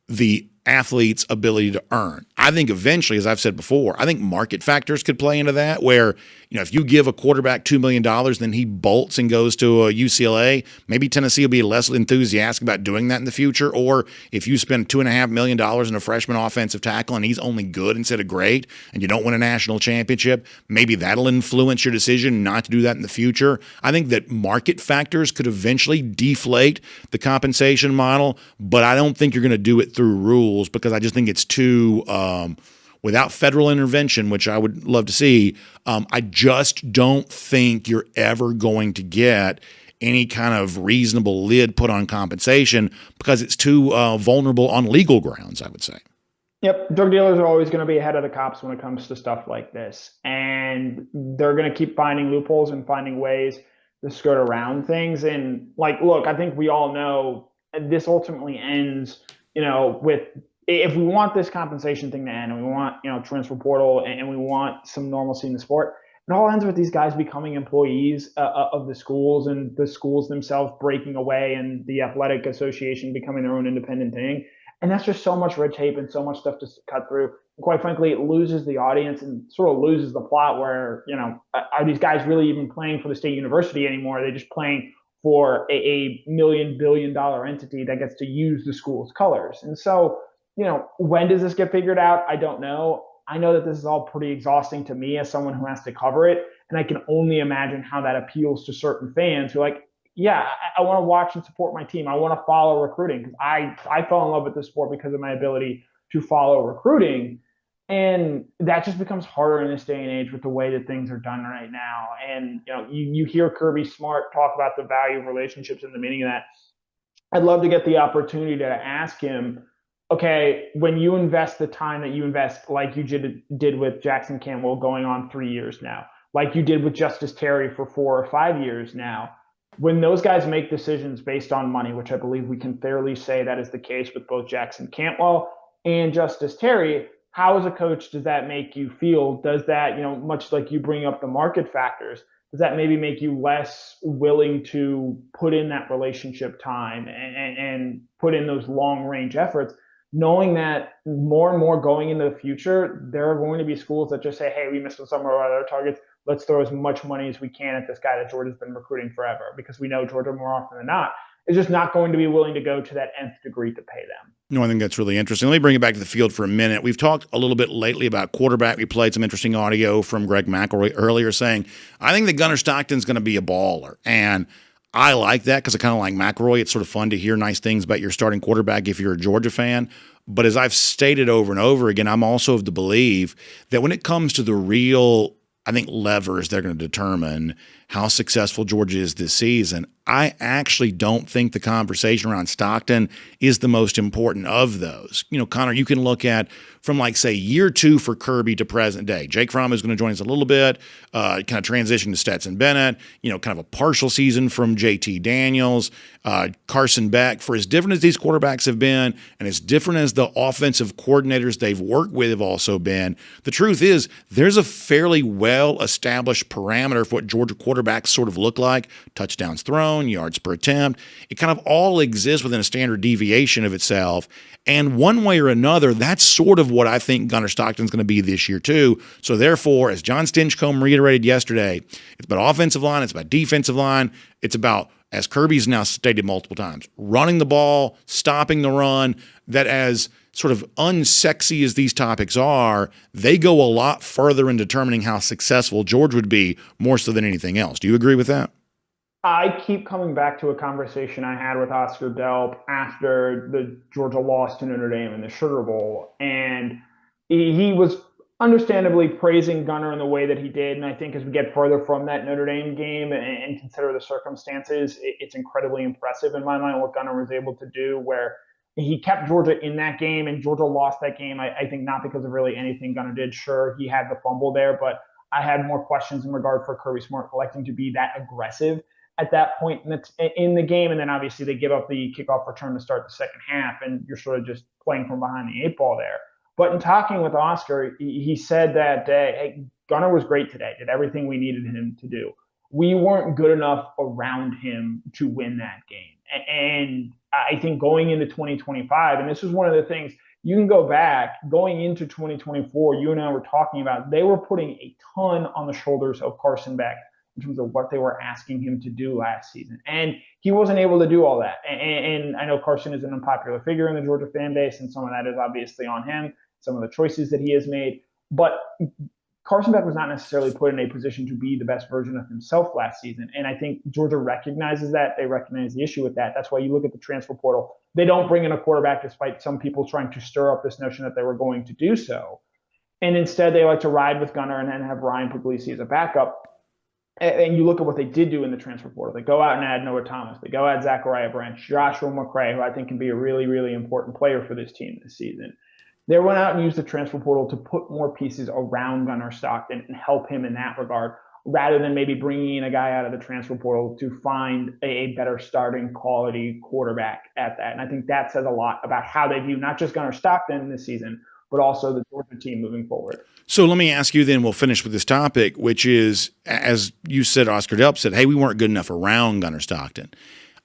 the athlete's ability to earn. I think eventually, as I've said before, I think market factors could play into that, where, if you give a quarterback $2 million, then he bolts and goes to a UCLA, maybe Tennessee will be less enthusiastic about doing that in the future. Or if you spend $2.5 million in a freshman offensive tackle and he's only good instead of great, and you don't win a national championship, maybe that'll influence your decision not to do that in the future. I think that market factors could eventually deflate the compensation model, but I don't think you're going to do it through rules, because I just think it's too without federal intervention, which I would love to see. I just don't think you're ever going to get any kind of reasonable lid put on compensation, because it's too vulnerable on legal grounds, I would say. Yep. Drug dealers are always going to be ahead of the cops when it comes to stuff like this. And they're going to keep finding loopholes and finding ways to skirt around things. And look, I think we all know this ultimately ends, with, if we want this compensation thing to end, and we want, transfer portal, and we want some normalcy in the sport, it all ends with these guys becoming employees of the schools, and the schools themselves breaking away, and the athletic association becoming their own independent thing. And that's just so much red tape and so much stuff to cut through. And quite frankly, it loses the audience and sort of loses the plot where, are these guys really even playing for the state university anymore? Are they just playing for a $1 billion entity that gets to use the school's colors? And so, when does this get figured out? I don't know. I know that this is all pretty exhausting to me as someone who has to cover it. And I can only imagine how that appeals to certain fans who are like, yeah, I want to watch and support my team. I want to follow recruiting, because I fell in love with this sport because of my ability to follow recruiting. And that just becomes harder in this day and age with the way that things are done right now. And, you hear Kirby Smart talk about the value of relationships and the meaning of that. I'd love to get the opportunity to ask him, okay, when you invest the time that you invest, like you did with Jackson Cantwell going on 3 years now, like you did with Justice Terry for 4 or 5 years now, when those guys make decisions based on money, which I believe we can fairly say that is the case with both Jackson Cantwell and Justice Terry, how as a coach does that make you feel? Does that, much like you bring up the market factors, does that maybe make you less willing to put in that relationship time and put in those long range efforts, knowing that more and more going into the future, there are going to be schools that just say, hey, we missed some of our other targets. Let's throw as much money as we can at this guy that Georgia's been recruiting forever, because we know Georgia, more often than not, is just not going to be willing to go to that nth degree to pay them. No, I think that's really interesting. Let me bring it back to the field for a minute. We've talked a little bit lately about quarterback. We played some interesting audio from Greg McElroy earlier saying, I think that Gunner Stockton's going to be a baller. And I like that because I kind of like McElroy. It's sort of fun to hear nice things about your starting quarterback if you're a Georgia fan. But as I've stated over and over again, I'm also of the belief that when it comes to the real, I think, levers that are going to determine how successful Georgia is this season, I actually don't think the conversation around Stockton is the most important of those. Connor, you can look at from say year 2 for Kirby to present day. Jake Fromm is going to join us a little bit, kind of transition to Stetson Bennett, kind of a partial season from JT Daniels, Carson Beck. For as different as these quarterbacks have been and as different as the offensive coordinators they've worked with have also been, the truth is there's a fairly well-established parameter for what Georgia quarterbacks sort of look like. Touchdowns thrown, yards per attempt. It kind of all exists within a standard deviation of itself. And one way or another, that's sort of what I think Gunner Stockton's going to be this year too. So therefore, as John Stinchcomb reiterated yesterday, it's about offensive line, it's about defensive line, it's about, as Kirby's now stated multiple times, running the ball, stopping the run, that as sort of unsexy as these topics are, they go a lot further in determining how successful George would be more so than anything else. Do you agree with that? I keep coming back to a conversation I had with Oscar Delp after the Georgia loss to Notre Dame in the Sugar Bowl. And he was understandably praising Gunner in the way that he did. And I think as we get further from that Notre Dame game and consider the circumstances, it's incredibly impressive in my mind what Gunner was able to do, where he kept Georgia in that game and Georgia lost that game. I think not because of really anything Gunner did. Sure, he had the fumble there, but I had more questions in regard for Kirby Smart electing to be that aggressive at that point in the game. And then obviously they give up the kickoff return to start the second half, and you're sort of just playing from behind the 8 ball there. But in talking with Oscar, he said that hey, Gunner was great today, did everything we needed him to do. We weren't good enough around him to win that game. And I think going into 2025, and this is one of the things, you can go back, going into 2024, you and I were talking about, they were putting a ton on the shoulders of Carson Beck in terms of what they were asking him to do last season. And he wasn't able to do all that. And I know Carson is an unpopular figure in the Georgia fan base, and some of that is obviously on him, some of the choices that he has made. But Carson Beck was not necessarily put in a position to be the best version of himself last season. And I think Georgia recognizes that. They recognize the issue with that. That's why you look at the transfer portal. They don't bring in a quarterback despite some people trying to stir up this notion that they were going to do so. And instead, they like to ride with Gunner and then have Ryan Puglisi as a backup. And you look at what they did do in the transfer portal. They go out and add Noah Thomas. They go add Zachariah Branch, Joshua McCray, who I think can be a really, really important player for this team this season. They went out and used the transfer portal to put more pieces around Gunner Stockton and help him in that regard, rather than maybe bringing in a guy out of the transfer portal to find a better starting quality quarterback at that. And I think that says a lot about how they view not just Gunner Stockton this season, but also the Georgia team moving forward. So let me ask you then, we'll finish with this topic, which is, as you said, Oscar Delp said, hey, we weren't good enough around Gunner Stockton.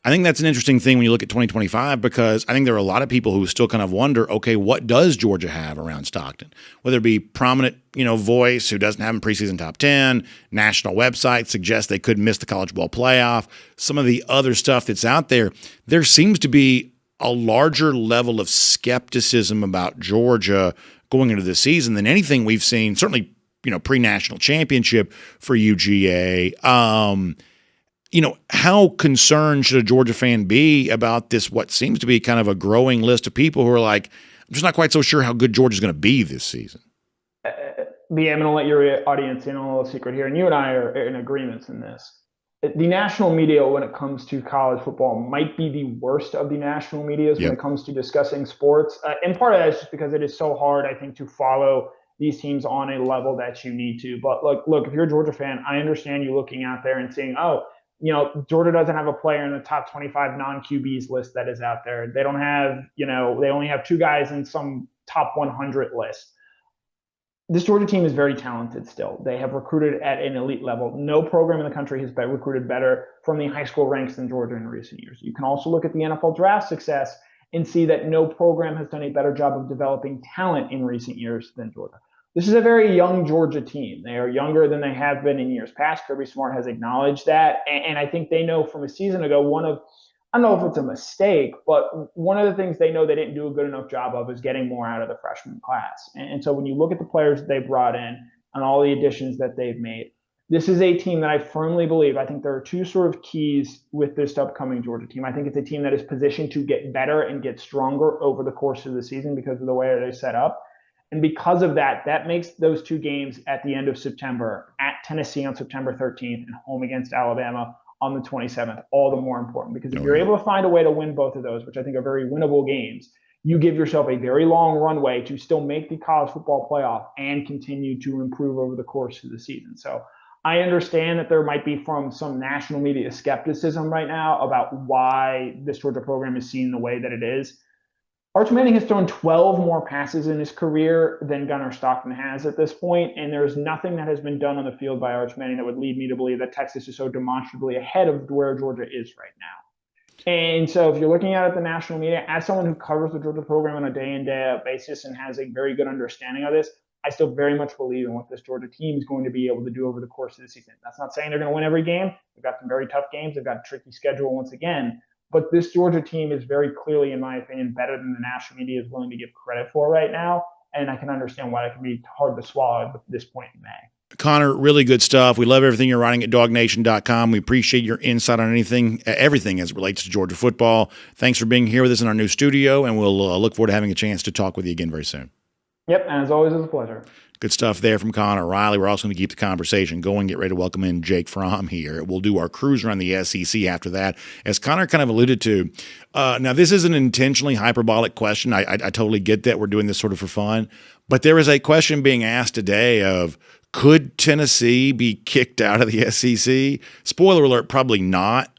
I think that's an interesting thing when you look at 2025, because I think there are a lot of people who still kind of wonder, okay, what does Georgia have around Stockton? Whether it be prominent, voice who doesn't have him preseason top 10, national websites suggest they could miss the college ball playoff, some of the other stuff that's out there. There seems to be a larger level of skepticism about Georgia going into the season than anything we've seen, certainly, pre-national championship for UGA. How concerned should a Georgia fan be about this, what seems to be kind of a growing list of people who are like, I'm just not quite so sure how good Georgia's going to be this season? B, I'm going to let your audience in on a little secret here, and you and I are in agreements in this. The national media, when it comes to college football, might be the worst of the national medias when it comes to discussing sports. And part of that is just because it is so hard, I think, to follow these teams on a level that you need to. But look, if you're a Georgia fan, I understand you looking out there and saying, Georgia doesn't have a player in the top 25 non-QBs list that is out there. They don't have, they only have 2 guys in some top 100 list. This Georgia team is very talented still. They have recruited at an elite level. No program in the country has been recruited better from the high school ranks than Georgia in recent years. You can also look at the NFL draft success and see that no program has done a better job of developing talent in recent years than Georgia. This is a very young Georgia team. They are younger than they have been in years past. Kirby Smart has acknowledged that. And I think they know from a season ago, I don't know if it's a mistake, but one of the things they know they didn't do a good enough job of is getting more out of the freshman class. And so when you look at the players that they brought in and all the additions that they've made, This is a team that I firmly believe, I think there are two sort of keys with this upcoming Georgia team. I think it's a team that is positioned to get better and get stronger over the course of the season because of the way they're set up. And because of that, that makes those two games at the end of September, at Tennessee on September 13th and home against Alabama on the 27th, all the more important. Because if you're able to find a way to win both of those, which I think are very winnable games, you give yourself a very long runway to still make the college football playoff and continue to improve over the course of the season. So I understand that there might be from some national media skepticism right now about why this Georgia program is seen the way that it is. Arch Manning has thrown 12 more passes in his career than Gunner Stockton has at this point, and there's nothing that has been done on the field by Arch Manning that would lead me to believe that Texas is so demonstrably ahead of where Georgia is right now. And so if you're looking at it, the national media, as someone who covers the Georgia program on a day-in, day-out basis and has a very good understanding of this, I still very much believe in what this Georgia team is going to be able to do over the course of the season. That's not saying they're going to win every game. They've got some very tough games. They've got a tricky schedule once again. But this Georgia team is very clearly, in my opinion, better than the national media is willing to give credit for right now. And I can understand why it can be hard to swallow at this point in May. Connor, really good stuff. We love everything you're writing at DawgNation.com. We appreciate your insight on everything as it relates to Georgia football. Thanks for being here with us in our new studio, and we'll look forward to having a chance to talk with you again very soon. Yep, and as always, it's a pleasure. Good stuff there from Connor Riley. We're also going to keep the conversation going, get ready to welcome in Jake Fromm here. We'll do our cruise around the SEC after that. As Connor kind of alluded to, now this is an intentionally hyperbolic question. I totally get that. We're doing this sort of for fun. But there is a question being asked today of, could Tennessee be kicked out of the SEC? Spoiler alert, probably not.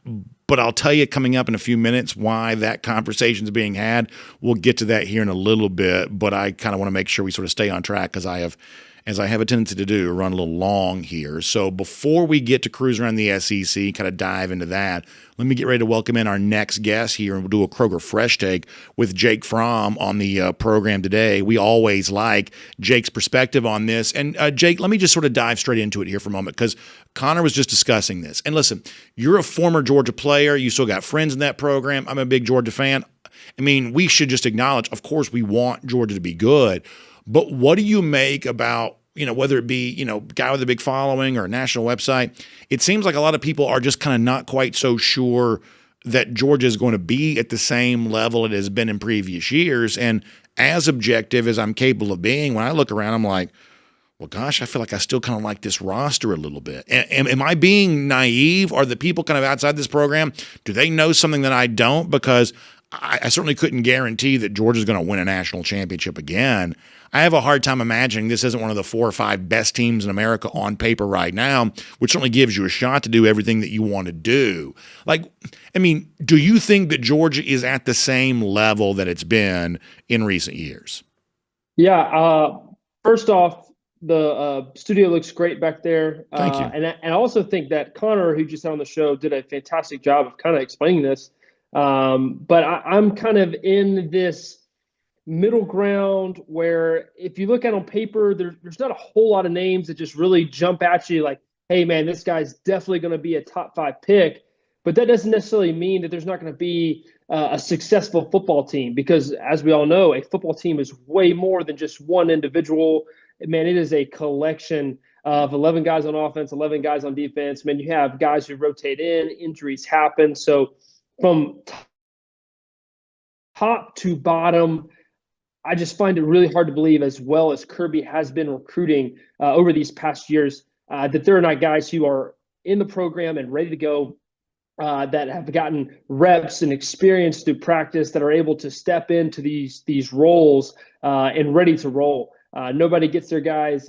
But I'll tell you coming up in a few minutes why that conversation is being had. We'll get to that here in a little bit, but I kind of want to make sure we sort of stay on track because I have a tendency to do, run a little long here. So before we get to cruise around the SEC, kind of dive into that, let me get ready to welcome in our next guest here, and we'll do a Kroger Fresh Take with Jake Fromm on the program today. We always like Jake's perspective on this. And Jake, let me just sort of dive straight into it here for a moment because Connor was just discussing this. And listen, you're a former Georgia player. You still got friends in that program. I'm a big Georgia fan. I mean, we should just acknowledge, of course, we want Georgia to be good. But what do you make about, whether it be, guy with a big following or a national website? It seems like a lot of people are just kind of not quite so sure that Georgia is going to be at the same level it has been in previous years. And as objective as I'm capable of being, when I look around, I'm like, well, gosh, I feel like I still kind of like this roster a little bit. Am I being naive? Are the people kind of outside this program, do they know something that I don't? Because I certainly couldn't guarantee that Georgia's going to win a national championship again. I have a hard time imagining this isn't one of the 4 or 5 best teams in America on paper right now, which certainly gives you a shot to do everything that you want to do. Do you think that Georgia is at the same level that it's been in recent years? Yeah. First off, the studio looks great back there. Thank you. And I also think that Connor, who just had on the show, did a fantastic job of kind of explaining this. But I'm kind of in this middle ground where if you look at on paper, there's not a whole lot of names that just really jump at you like, hey, man, this guy's definitely going to be a top 5 pick. But that doesn't necessarily mean that there's not going to be a successful football team because, as we all know, a football team is way more than just one individual. Man, it is a collection of 11 guys on offense, 11 guys on defense. Man, you have guys who rotate in, injuries happen. So from top to bottom, I just find it really hard to believe, as well as Kirby has been recruiting over these past years, that there are not guys who are in the program and ready to go that have gotten reps and experience through practice that are able to step into these roles and ready to roll. Nobody gets their guys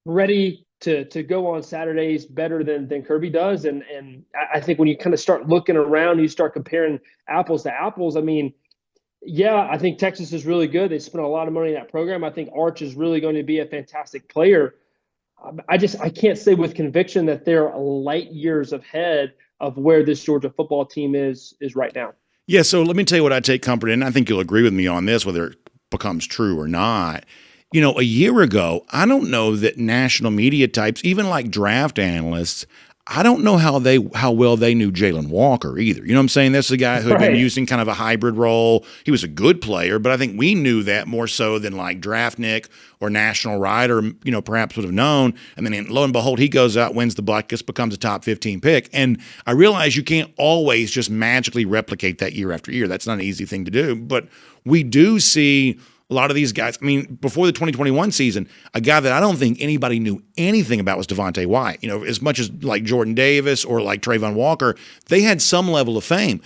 ready to go on Saturdays better than Kirby does. And I think when you kind of start looking around, you start comparing apples to apples. I mean, yeah, I think Texas is really good. They spent a lot of money in that program. I think Arch is really going to be a fantastic player. I can't say with conviction that they're light years ahead of where this Georgia football team is right now. Yeah, so let me tell you what I take comfort in. I think you'll agree with me on this, whether it becomes true or not. A year ago, I don't know that national media types, even like draft analysts, I don't know how well they knew Jalen Walker either. You know what I'm saying? This is a guy who had been Right. using kind of a hybrid role. He was a good player, but I think we knew that more so than like Draft Nick or National Writer, perhaps would have known. And then lo and behold, he goes out, wins the Buckus, becomes a top 15 pick. And I realize you can't always just magically replicate that year after year. That's not an easy thing to do. But we do see a lot of these guys. I mean, before the 2021 season, a guy that I don't think anybody knew anything about was Devontae Wyatt. As much as like Jordan Davis or like Trayvon Walker, they had some level of fame.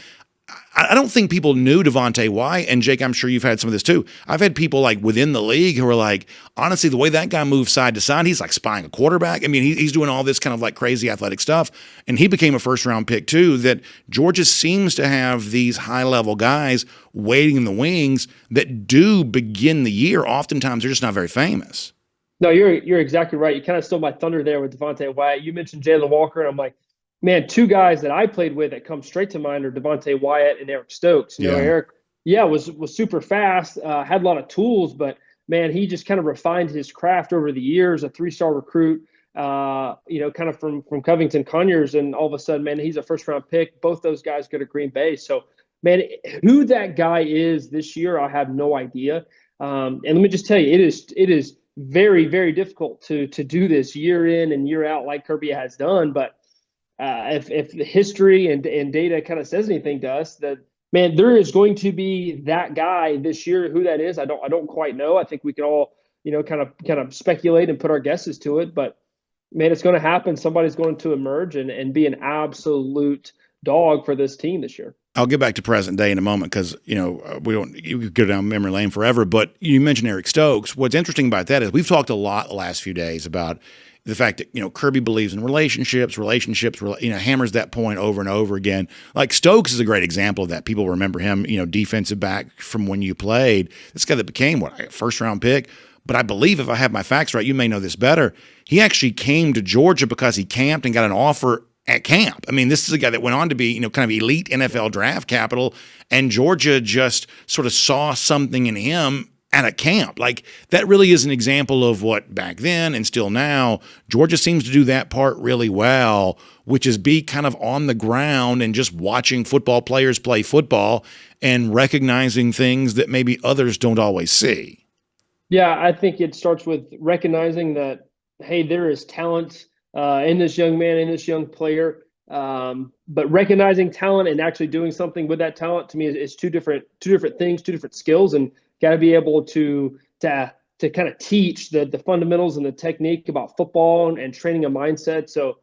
I don't think people knew Devontae Wyatt, and Jake, I'm sure you've had some of this too. I've had people like within the league who are like, honestly, the way that guy moves side to side, he's like spying a quarterback. I mean, he's doing all this kind of like crazy athletic stuff, and he became a first-round pick too. That Georgia seems to have these high-level guys waiting in the wings that do begin the year. Oftentimes, they're just not very famous. No, you're exactly right. You kind of stole my thunder there with Devontae Wyatt. You mentioned Jalen Walker, and I'm like, man, two guys that I played with that come straight to mind are Devontae Wyatt and Eric Stokes. Eric, was super fast, had a lot of tools, but man, he just kind of refined his craft over the years. A 3-star recruit, kind of from Covington Conyers, and all of a sudden, man, he's a first-round pick. Both those guys go to Green Bay. So, man, who that guy is this year, I have no idea. And let me just tell you, it is very, very difficult to do this year in and year out like Kirby has done, but if the history and data kind of says anything to us, that man, there is going to be that guy this year. Who that is, I don't quite know. I think we can all kind of speculate and put our guesses to it. But man, it's going to happen. Somebody's going to emerge and be an absolute dog for this team this year. I'll get back to present day in a moment because you could go down memory lane forever. But you mentioned Eric Stokes. What's interesting about that is we've talked a lot the last few days about the fact that Kirby believes in relationships, hammers that point over and over again. Like Stokes is a great example of that. People remember him, defensive back from when you played. This guy that became a first-round pick. But I believe, if I have my facts right, you may know this better, he actually came to Georgia because he camped and got an offer at camp. I mean, this is a guy that went on to be, kind of elite NFL draft capital, and Georgia just sort of saw something in him at a camp. Like, that really is an example of what back then and still now, Georgia seems to do that part really well, which is be kind of on the ground and just watching football players play football and recognizing things that maybe others don't always see. Yeah, I think it starts with recognizing that, hey, there is talent in this young man, in this young player. But recognizing talent and actually doing something with that talent, to me, is two different things, two different skills, and got to be able to kind of teach the fundamentals and the technique about football and training a mindset. So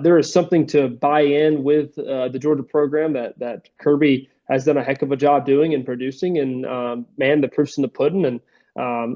there is something to buy in with the Georgia program that Kirby has done a heck of a job doing and producing. And man, the proof's in the pudding, and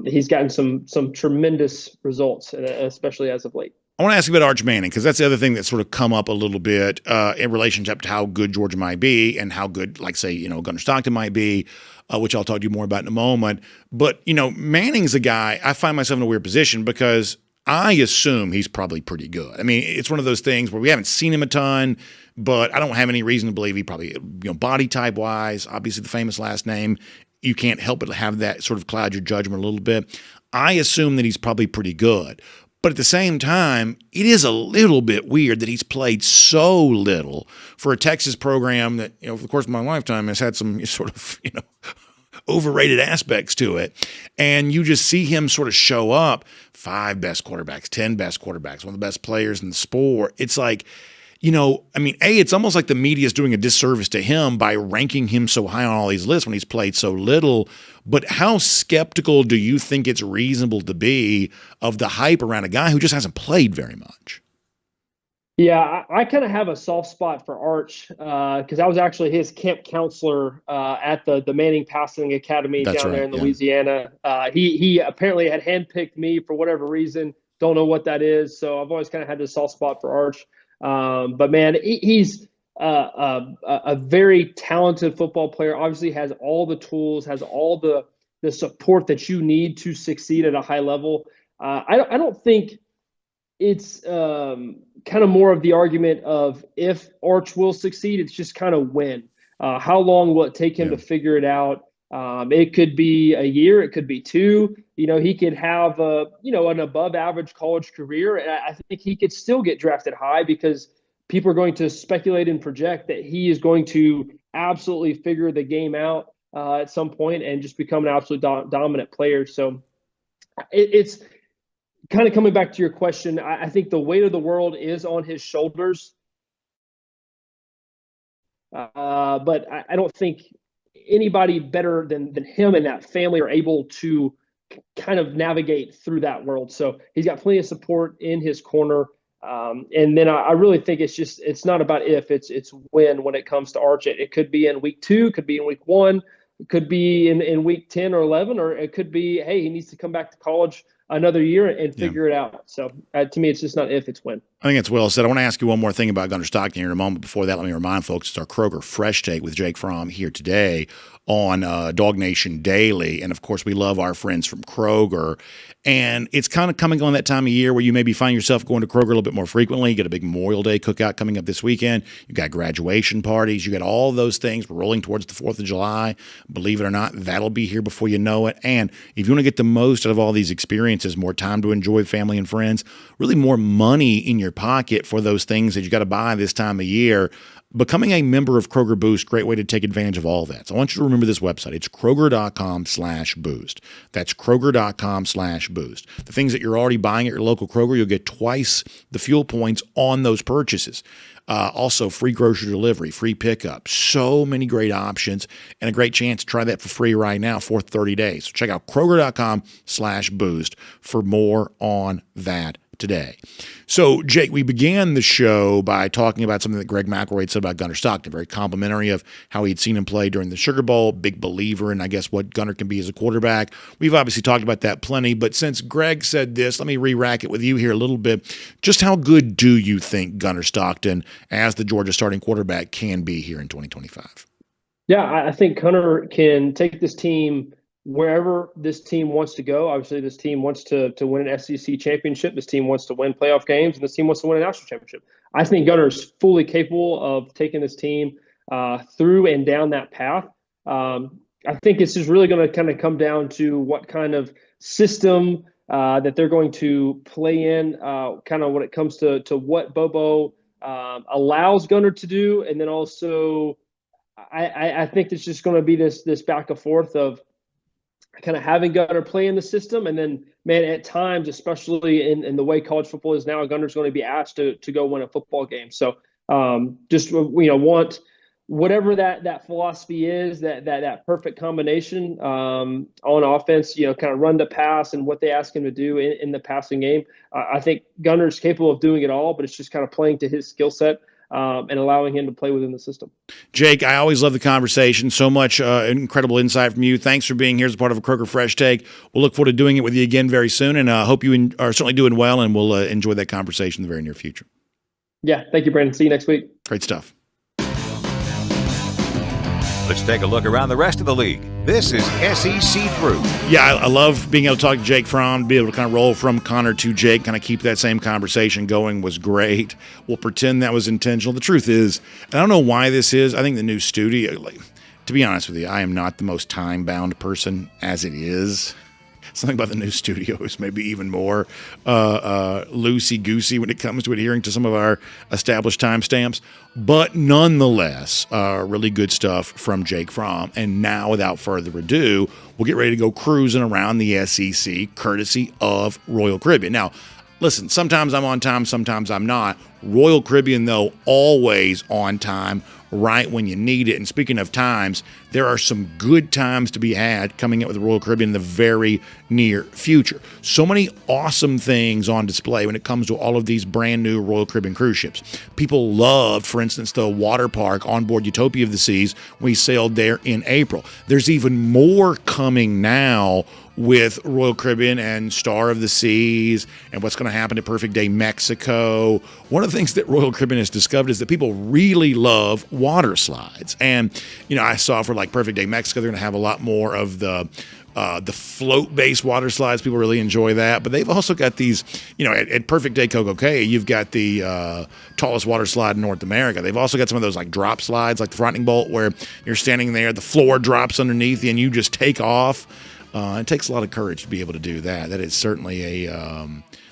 he's gotten some tremendous results, especially as of late. I want to ask you about Arch Manning, because that's the other thing that's sort of come up a little bit in relationship to how good Georgia might be and how good, like, say, Gunner Stockton might be, which I'll talk to you more about in a moment. But, Manning's a guy, I find myself in a weird position because I assume he's probably pretty good. I mean, it's one of those things where we haven't seen him a ton, but I don't have any reason to believe he probably, body type-wise, obviously the famous last name, you can't help but have that sort of cloud your judgment a little bit. I assume that he's probably pretty good. But at the same time, it is a little bit weird that he's played so little for a Texas program that, over the course of my lifetime has had some sort of, overrated aspects to it. And you just see him sort of show up, 5 best quarterbacks, 10 best quarterbacks, one of the best players in the sport. It's like, it's almost like the media is doing a disservice to him by ranking him so high on all these lists when he's played so little. But how skeptical do you think it's reasonable to be of the hype around a guy who just hasn't played very much? Yeah, I kind of have a soft spot for Arch because I was actually his camp counselor at the Manning Passing Academy down there in Louisiana. He apparently had handpicked me for whatever reason. Don't know what that is. So I've always kind of had this soft spot for Arch. But man, he's a very talented football player. Obviously has all the tools, has all the support that you need to succeed at a high level. I don't think it's kind of more of the argument of if Arch will succeed, it's just kind of when. How long will it take him to figure it out? It could be a year, it could be 2. He could have an above average college career, and I think he could still get drafted high because people are going to speculate and project that he is going to absolutely figure the game out at some point and just become an absolute dominant player. So it's kind of coming back to your question. I think the weight of the world is on his shoulders. But I don't think anybody better than him and that family are able to kind of navigate through that world. So he's got plenty of support in his corner. And then I really think it's not about if, it's when it comes to Arch. It could be in week 2, could be in week 1, it could be in week 10 or 11, or it could be, hey, he needs to come back to college another year and figure it out. So to me, it's just not if, it's when. I think it's well said. I want to ask you one more thing about Gunner Stockton here in a moment. Before that, let me remind folks, it's our Kroger Fresh Take with Jake Fromm here today on DawgNation Daily. And, of course, we love our friends from Kroger. And it's kind of coming on that time of year where you maybe find yourself going to Kroger a little bit more frequently. You got a big Memorial Day cookout coming up this weekend. You got graduation parties. You got all those things. We're rolling towards the 4th of July. Believe it or not, that'll be here before you know it. And if you want to get the most out of all these experiences, more time to enjoy family and friends, really more money in your pocket for those things that you got to buy this time of year, becoming a member of Kroger Boost, great way to take advantage of all that. So I want you to remember this website. It's Kroger.com/boost. That's Kroger.com/boost. The things that you're already buying at your local Kroger, you'll get twice the fuel points on those purchases. Also, free grocery delivery, free pickup. So many great options and a great chance to try that for free right now for 30 days. So check out Kroger.com/boost for more on that today. So, Jake, we began the show by talking about something that Greg McElroy had said about Gunner Stockton, very complimentary of how he'd seen him play during the Sugar Bowl, big believer in, I guess, what Gunner can be as a quarterback. We've obviously talked about that plenty, but since Greg said this, let me re-rack it with you here a little bit. Just how good do you think Gunner Stockton, as the Georgia starting quarterback, can be here in 2025? Yeah, I think Gunner can take this team wherever this team wants to go. Obviously, this team wants to win an SEC championship. This team wants to win playoff games, and this team wants to win a national championship. I think Gunner's fully capable of taking this team through and down that path. I think it's just really going to kind of come down to what kind of system that they're going to play in, kind of when it comes to what Bobo allows Gunner to do, and then also I think it's just going to be this back and forth of kind of having Gunner play in the system. And then, man, at times, especially in the way college football is now, Gunner's going to be asked to go win a football game. So just, want whatever that philosophy is, that perfect combination on offense, kind of run to pass and what they ask him to do in the passing game. I think Gunner's capable of doing it all, but it's just kind of playing to his skill set. And allowing him to play within the system. Jake, I always love the conversation. So much incredible insight from you. Thanks for being here as a part of a Kroger Fresh Take. We'll look forward to doing it with you again very soon, and hope you are certainly doing well, and we'll enjoy that conversation in the very near future. Yeah, thank you, Brandon. See you next week. Great stuff. Let's take a look around the rest of the league. This is SEC Through. Yeah, I love being able to talk to Jake Fromm, be able to kind of roll from Connor to Jake, kind of keep that same conversation going was great. We'll pretend that was intentional. The truth is, and I don't know why this is, I think the new studio, to be honest with you, I am not the most time-bound person as it is. Something about the new studio is maybe even more loosey-goosey when it comes to adhering to some of our established timestamps. But nonetheless, really good stuff from Jake Fromm. And now, without further ado, we'll get ready to go cruising around the SEC, courtesy of Royal Caribbean. Now, listen, sometimes I'm on time, sometimes I'm not. Royal Caribbean, though, always on time, right when you need it. And speaking of times, there are some good times to be had coming up with the Royal Caribbean in the very near future. So many awesome things on display when it comes to all of these brand new Royal Caribbean cruise ships. People loved, for instance, the water park on board Utopia of the Seas. We sailed there in April. There's even more coming now with Royal Caribbean and Star of the Seas and what's going to happen at Perfect Day Mexico. One of the things that Royal Caribbean has discovered is that people really love water slides. And, I saw for like Perfect Day Mexico, they're going to have a lot more of the float-based water slides. People really enjoy that. But they've also got these, at Perfect Day Coco Cay, you've got the tallest water slide in North America. They've also got some of those like drop slides, like the Frightening Bolt, where you're standing there, the floor drops underneath you, and you just take off. It takes a lot of courage to be able to do that. That is certainly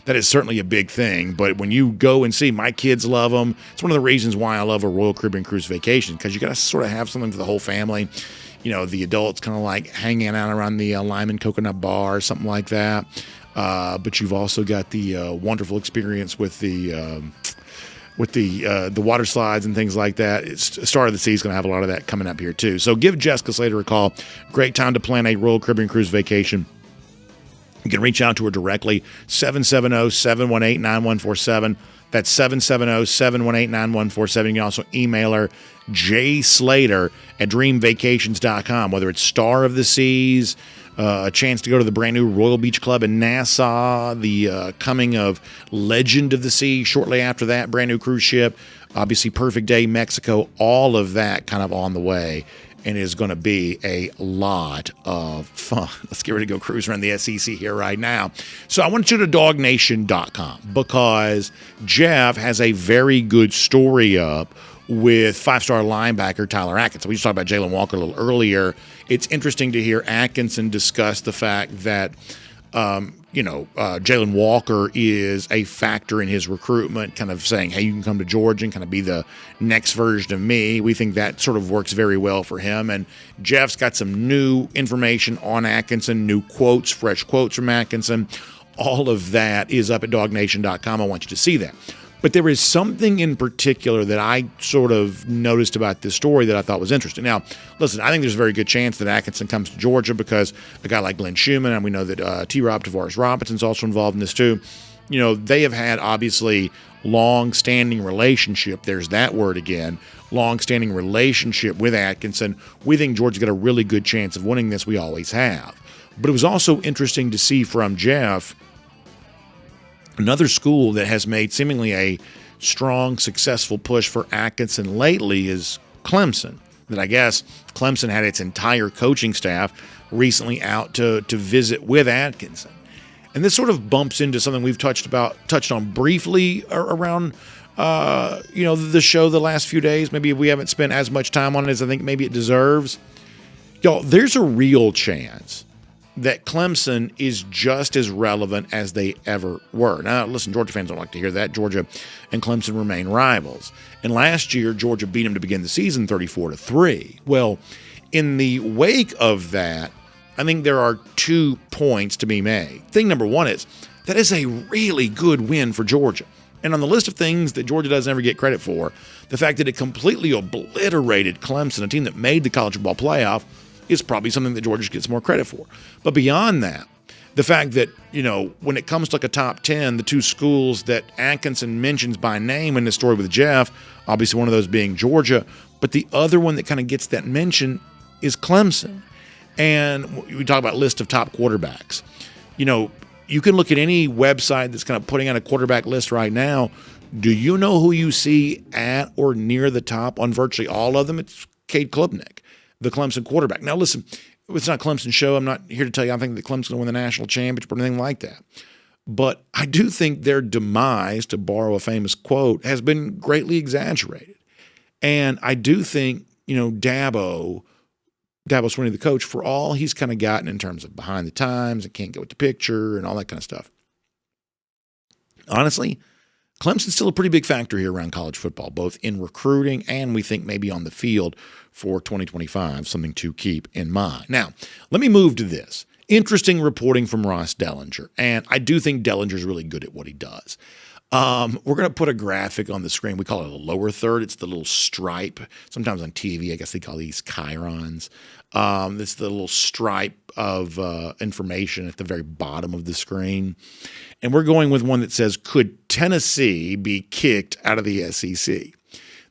that is certainly a big thing. But when you go and see, my kids love them. It's one of the reasons why I love a Royal Caribbean Cruise vacation, because you got to sort of have something for the whole family. You know, the adults kind of like hanging out around the lime and coconut bar or something like that. But you've also got the wonderful experience with the water slides and things like that. It's Start of the Sea is going to have a lot of that coming up here too. So give Jessica Slater a call. Great time to plan a Royal Caribbean Cruise vacation. You can reach out to her directly, 770-718-9147. That's 770-718-9147. You can also email her, jslater@dreamvacations.com, whether it's Star of the Seas, a chance to go to the brand new Royal Beach Club in Nassau, the coming of Legend of the Sea shortly after that, brand new cruise ship, obviously Perfect Day Mexico, all of that kind of on the way, and it is going to be a lot of fun. Let's get ready to go cruise around the SEC here right now. So I want you to DawgNation.com, because Jeff has a very good story up with five-star linebacker Tyler Atkinson. We just talked about Jalen Walker a little earlier. It's interesting to hear Atkinson discuss the fact that, Jalen Walker is a factor in his recruitment, kind of saying, hey, you can come to Georgia and kind of be the next version of me. We think that sort of works very well for him. And Jeff's got some new information on Atkinson, new quotes, fresh quotes from Atkinson. All of that is up at DawgNation.com. I want you to see that. But there is something in particular that I sort of noticed about this story that I thought was interesting. Now, listen, I think there's a very good chance that Atkinson comes to Georgia because a guy like Glenn Schumann, and we know that T-Rob Tavares Robinson's also involved in this too. You know, they have had obviously long-standing relationship. There's that word again, long-standing relationship with Atkinson. We think Georgia's got a really good chance of winning this. We always have. But it was also interesting to see from Jeff, another school that has made seemingly a strong, successful push for Atkinson lately is Clemson. That I guess Clemson had its entire coaching staff recently out to visit with Atkinson. And this sort of bumps into something we've touched on briefly around the show the last few days. Maybe we haven't spent as much time on it as I think maybe it deserves. Y'all, there's a real chance that Clemson is just as relevant as they ever were. Now, listen, Georgia fans don't like to hear that. Georgia and Clemson remain rivals. And last year, Georgia beat them to begin the season 34-3. Well, in the wake of that, I think there are 2 points to be made. Thing number one is that is a really good win for Georgia. And on the list of things that Georgia doesn't ever get credit for, the fact that it completely obliterated Clemson, a team that made the college football playoff, is probably something that Georgia gets more credit for. But beyond that, the fact that, when it comes to like a top 10, the 2 schools that Atkinson mentions by name in the story with Jeff, obviously one of those being Georgia, but the other one that kind of gets that mention is Clemson. And we talk about list of top quarterbacks. You can look at any website that's kind of putting out a quarterback list right now. Do you know who you see at or near the top on virtually all of them? It's Cade Klubnik, the Clemson quarterback. Now, listen, it's not Clemson's show. I'm not here to tell you I think that Clemson's going to win the national championship or anything like that. But I do think their demise, to borrow a famous quote, has been greatly exaggerated. And I do think, Dabo Swinney, the coach, for all he's kind of gotten in terms of behind the times and can't get with the picture and all that kind of stuff. Honestly, Clemson's still a pretty big factor here around college football, both in recruiting and we think maybe on the field for 2025, something to keep in mind. Now, let me move to this. Interesting reporting from Ross Dellinger, and I do think Dellinger's really good at what he does. We're going to put a graphic on the screen. We call it a lower third. It's the little stripe. Sometimes on TV, I guess they call these chyrons. It's the little stripe of information at the very bottom of the screen. And we're going with one that says, could Tennessee be kicked out of the SEC?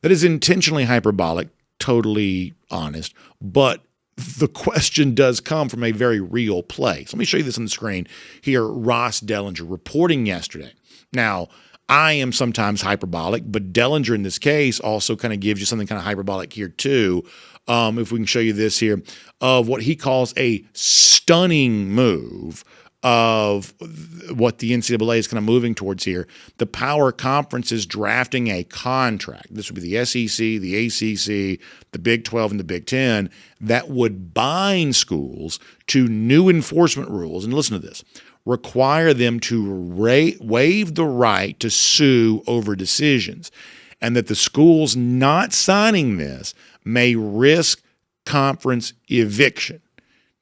That is intentionally hyperbolic, totally honest, but the question does come from a very real place. Let me show you this on the screen here. Ross Dellinger reporting yesterday. Now, I am sometimes hyperbolic, but Dellinger in this case also kind of gives you something kind of hyperbolic here too. If we can show you this here, of what he calls a stunning move of what the NCAA is kind of moving towards here. The power conference is drafting a contract. This would be the SEC, the ACC, the Big 12, and the Big 10 that would bind schools to new enforcement rules. And listen to this. require them to waive the right to sue over decisions, and that the schools not signing this may risk conference eviction.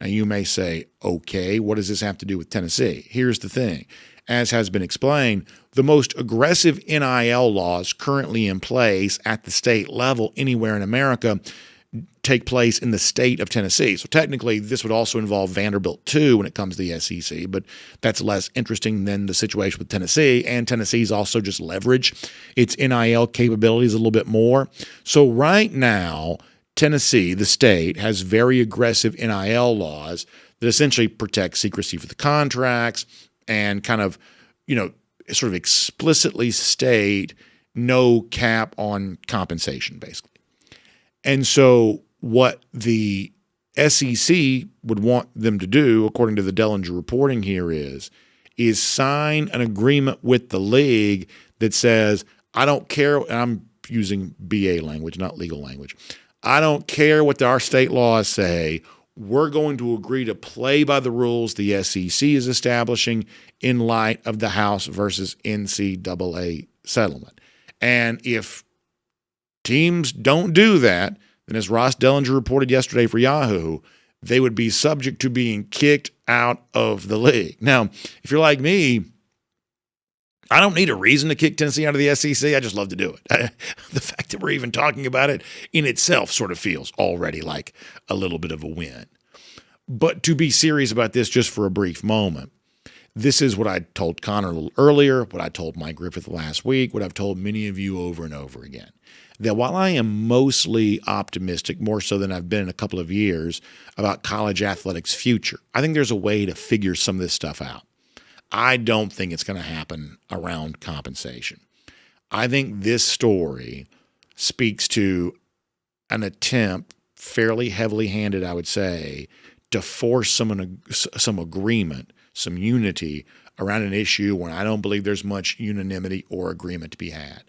Now, you may say, okay, what does this have to do with Tennessee? Here's the thing. As has been explained, the most aggressive NIL laws currently in place at the state level anywhere in America take place in the state of Tennessee. So technically, this would also involve Vanderbilt too when it comes to the SEC, but that's less interesting than the situation with Tennessee. And Tennessee's also just leverage its NIL capabilities a little bit more. So right now, Tennessee, the state, has very aggressive NIL laws that essentially protect secrecy for the contracts and kind of, sort of explicitly state no cap on compensation, basically. And so what the SEC would want them to do, according to the Dellinger reporting here, is sign an agreement with the league that says, I don't care, and I'm using BA language, not legal language, I don't care what our state laws say, we're going to agree to play by the rules the SEC is establishing in light of the House versus NCAA settlement. And if teams don't do that, then as Ross Dellinger reported yesterday for Yahoo, they would be subject to being kicked out of the league. Now, if you're like me, I don't need a reason to kick Tennessee out of the SEC. I just love to do it. The fact that we're even talking about it in itself sort of feels already like a little bit of a win. But to be serious about this just for a brief moment, this is what I told Connor a little earlier, what I told Mike Griffith last week, what I've told many of you over and over again. That while I am mostly optimistic, more so than I've been in a couple of years, about college athletics' future, I think there's a way to figure some of this stuff out. I don't think it's going to happen around compensation. I think this story speaks to an attempt, fairly heavily handed, I would say, to force some agreement, some unity around an issue when I don't believe there's much unanimity or agreement to be had.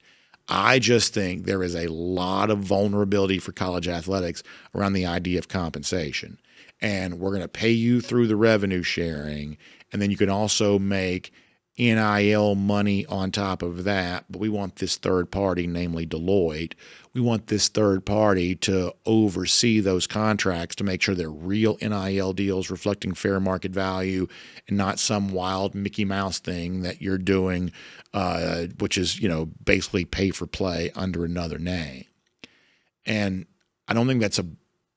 I just think there is a lot of vulnerability for college athletics around the idea of compensation. And we're going to pay you through the revenue sharing, and then you can also make NIL money on top of that. But we want this third party, namely Deloitte, we want this third party to oversee those contracts to make sure they're real NIL deals reflecting fair market value and not some wild Mickey Mouse thing that you're doing, which is, basically pay for play under another name. And I don't think that's a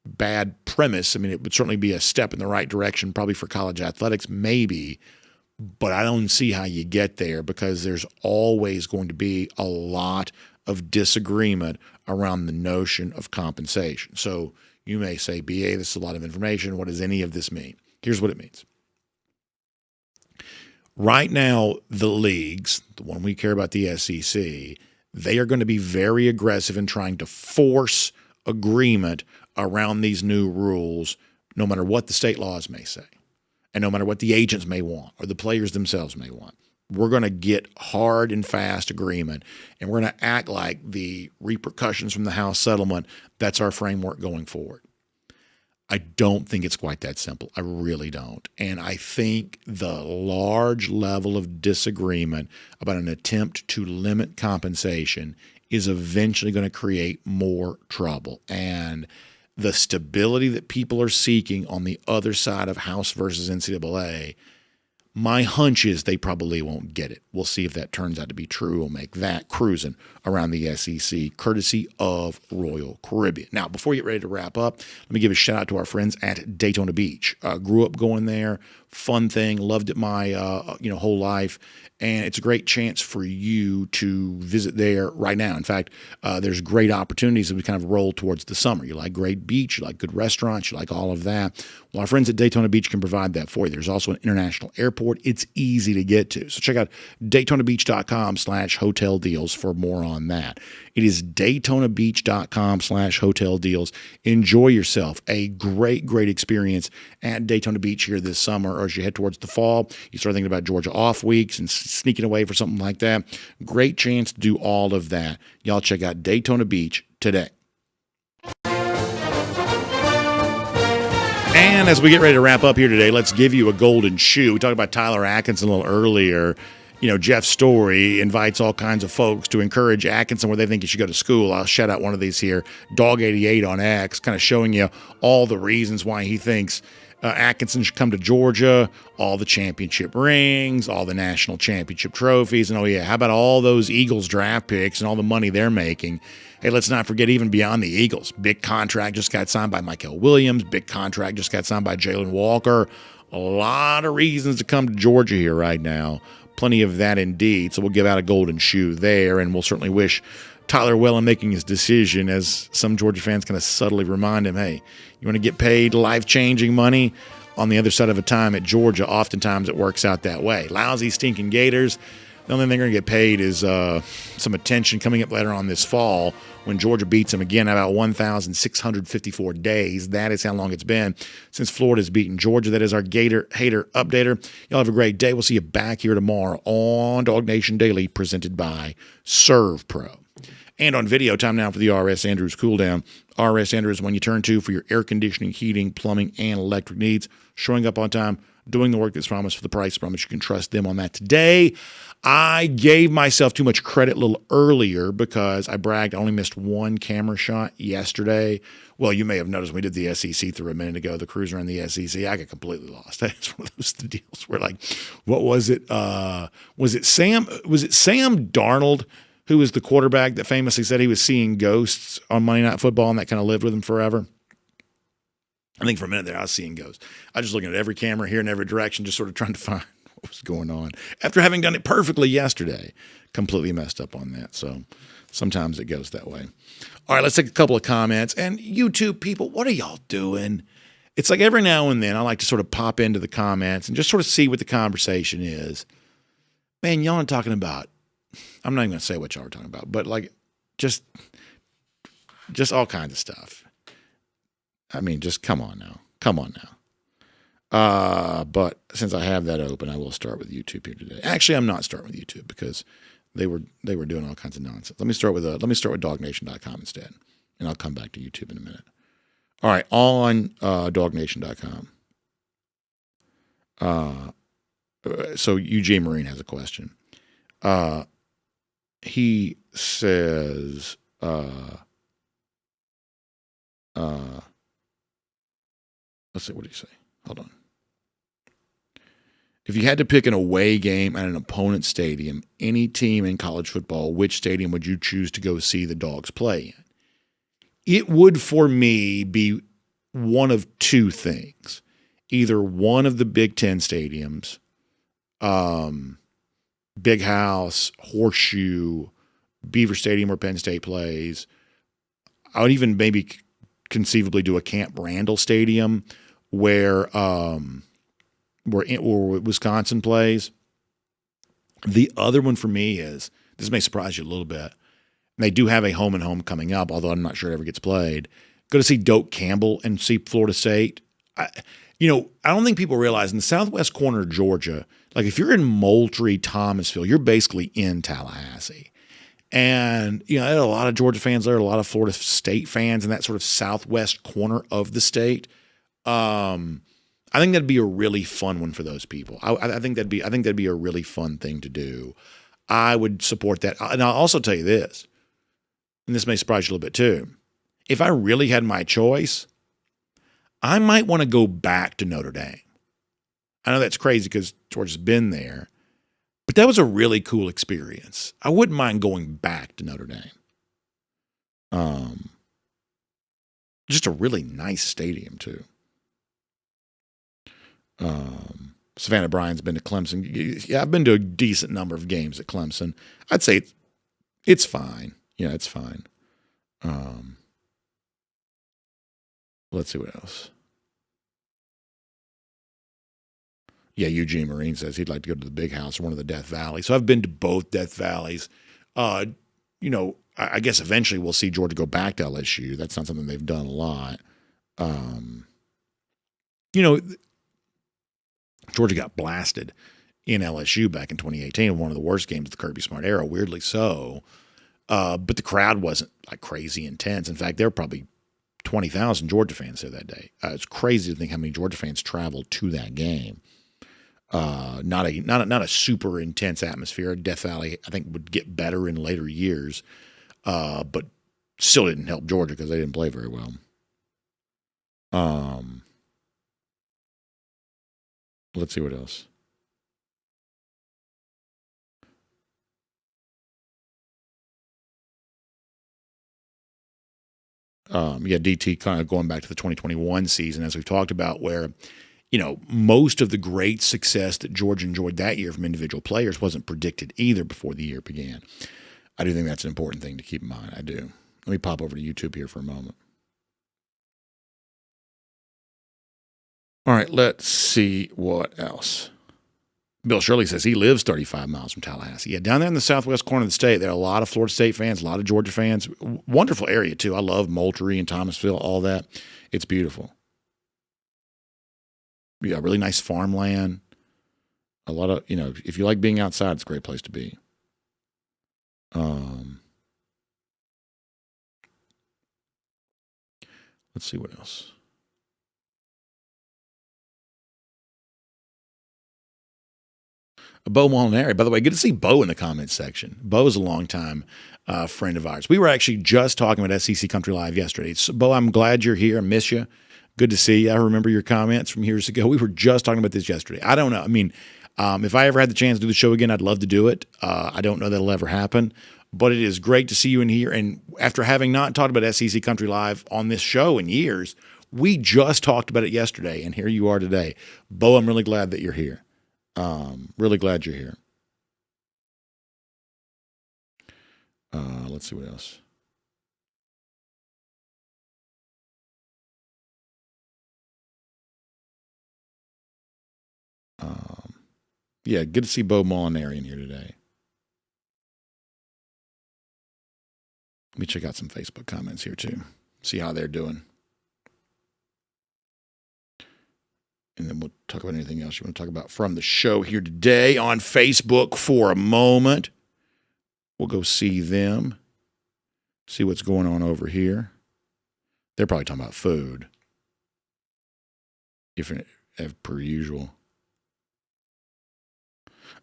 bad premise. I mean, it would certainly be a step in the right direction, probably for college athletics, maybe, but I don't see how you get there because there's always going to be a lot of disagreement around the notion of compensation. So you may say, BA, this is a lot of information. What does any of this mean? Here's what it means. Right now, the leagues, the one we care about, the SEC, they are going to be very aggressive in trying to force agreement around these new rules, no matter what the state laws may say, and no matter what the agents may want or the players themselves may want. We're going to get hard and fast agreement, and we're going to act like the repercussions from the House settlement, that's our framework going forward. I don't think it's quite that simple. I really don't. And I think the large level of disagreement about an attempt to limit compensation is eventually going to create more trouble. And the stability that people are seeking on the other side of House versus NCAA, my hunch is they probably won't get it. We'll see if that turns out to be true. We'll make that cruising around the SEC, courtesy of Royal Caribbean. Now, before we get ready to wrap up, let me give a shout out to our friends at Daytona Beach. Grew up going there, fun thing, loved it my whole life, and it's a great chance for you to visit there right now. In fact, there's great opportunities as we kind of roll towards the summer. You like great beach, you like good restaurants, you like all of that. Well, our friends at Daytona Beach can provide that for you. There's also an international airport. It's easy to get to. So check out DaytonaBeach.com/hotel deals for more on that. It is DaytonaBeach.com/hotel deals. Enjoy yourself. A great, great experience at Daytona Beach here this summer, or as you head towards the fall, you start thinking about Georgia off weeks and sneaking away for something like that. Great chance to do all of that. Y'all check out Daytona Beach today. And as we get ready to wrap up here today, let's give you a golden shoe. We talked about Tyler Atkinson a little earlier. You know, Jeff's story invites all kinds of folks to encourage Atkinson where they think he should go to school. I'll shout out one of these here, Dog88 on X, kind of showing you all the reasons why he thinks Atkinson should come to Georgia, all the championship rings, all the national championship trophies, and how about all those Eagles draft picks and all the money they're making. Hey, let's not forget even beyond the Eagles. Big contract just got signed by Michael Williams. Big contract just got signed by Jalen Walker. A lot of reasons to come to Georgia here right now. Plenty of that indeed. So we'll give out a golden shoe there, and we'll certainly wish Tyler well in making his decision, as some Georgia fans kind of subtly remind him, hey, you want to get paid life-changing money? On the other side of a time at Georgia, oftentimes it works out that way. Lousy, stinking Gators. The only thing they're going to get paid is some attention coming up later on this fall when Georgia beats them again about 1,654 days. That is how long it's been since Florida's beaten Georgia. That is our Gator Hater Updater. Y'all have a great day. We'll see you back here tomorrow on DawgNation Daily, presented by ServPro. And on video, time now for the R.S. Andrews Cool Down. R.S. Andrews is one you turn to for your air conditioning, heating, plumbing, and electric needs. Showing up on time, doing the work that's promised for the price promise. You can trust them on that today. I gave myself too much credit a little earlier because I bragged I only missed one camera shot yesterday. Well, you may have noticed we did the SEC through a minute ago, the cruiser in the SEC. I got completely lost. It's one of those deals where, like, what was it? Was it Sam Darnold, who was the quarterback that famously said he was seeing ghosts on Monday Night Football, and that kind of lived with him forever? I think for a minute there I was seeing ghosts. I was just looking at every camera here in every direction, just sort of trying to find what was going on. After having done it perfectly yesterday, completely messed up on that. So sometimes it goes that way. All right, let's take a couple of comments. And YouTube people, what are y'all doing? It's like every now and then I like to sort of pop into the comments and just sort of see what the conversation is. Man, y'all are talking about, I'm not even going to say what y'all are talking about, but like just all kinds of stuff. I mean, just come on now. Come on now. But since I have that open, I will start with YouTube here today. Actually, I'm not starting with YouTube because they were doing all kinds of nonsense. Let me start with DawgNation.com instead, and I'll come back to YouTube in a minute. All right, on DawgNation.com. So UGA Marine has a question. He says, let's see, what did he say? Hold on. If you had to pick an away game at an opponent's stadium, any team in college football, which stadium would you choose to go see the Dogs play in? It would, for me, be one of two things. Either one of the Big Ten stadiums, Big House, Horseshoe, Beaver Stadium where Penn State plays. I would even maybe conceivably do a Camp Randall Stadium where Wisconsin plays. The other one for me is, this may surprise you a little bit, and they do have a home and home coming up, although I'm not sure it ever gets played. Go to see Doak Campbell and see Florida State. I don't think people realize in the southwest corner of Georgia, like if you're in Moultrie, Thomasville, you're basically in Tallahassee. And, there are a lot of Georgia fans there, a lot of Florida State fans in that sort of southwest corner of the state. I think that'd be a really fun one for those people. I think that'd be a really fun thing to do. I would support that. And I'll also tell you this, and this may surprise you a little bit too. If I really had my choice, I might want to go back to Notre Dame. I know that's crazy because Georgia's been there, but that was a really cool experience. I wouldn't mind going back to Notre Dame. Just a really nice stadium too. Savannah Bryan's been to Clemson. Yeah, I've been to a decent number of games at Clemson. I'd say it's fine. Yeah, it's fine. Let's see what else. Yeah, Eugene Marine says he'd like to go to the Big House or one of the Death Valleys. So I've been to both Death Valleys. I guess eventually we'll see Georgia go back to LSU. That's not something they've done a lot. Georgia got blasted in LSU back in 2018, one of the worst games of the Kirby Smart era, weirdly so. But the crowd wasn't like crazy intense. In fact, they were probably 20,000 Georgia fans there that day. It's crazy to think how many Georgia fans traveled to that game. Not a super intense atmosphere. Death Valley, I think, would get better in later years, but still didn't help Georgia because they didn't play very well. Let's see what else. DT kind of going back to the 2021 season, as we've talked about, where, most of the great success that Georgia enjoyed that year from individual players wasn't predicted either before the year began. I do think that's an important thing to keep in mind. I do. Let me pop over to YouTube here for a moment. All right, let's see what else. Bill Shirley says he lives 35 miles from Tallahassee. Yeah, down there in the southwest corner of the state, there are a lot of Florida State fans, a lot of Georgia fans. Wonderful area, too. I love Moultrie and Thomasville, all that. It's beautiful. Yeah, really nice farmland. A lot of, if you like being outside, it's a great place to be. Let's see what else. Bo Molinari. By the way, good to see Bo in the comments section. Bo is a longtime friend of ours. We were actually just talking about SEC Country Live yesterday. So, Bo, I'm glad you're here. I miss you. Good to see you. I remember your comments from years ago. We were just talking about this yesterday. I don't know. I mean, if I ever had the chance to do the show again, I'd love to do it. I don't know that it'll ever happen. But it is great to see you in here. And after having not talked about SEC Country Live on this show in years, we just talked about it yesterday, and here you are today. Bo, I'm really glad that you're here. Really glad you're here. Let's see what else. Yeah, good to see Bo Molinari in here today. Let me check out some Facebook comments here too. See how they're doing. And then we'll talk about anything else you want to talk about from the show here today on Facebook for a moment. We'll go see them. See what's going on over here. They're probably talking about food. If per usual.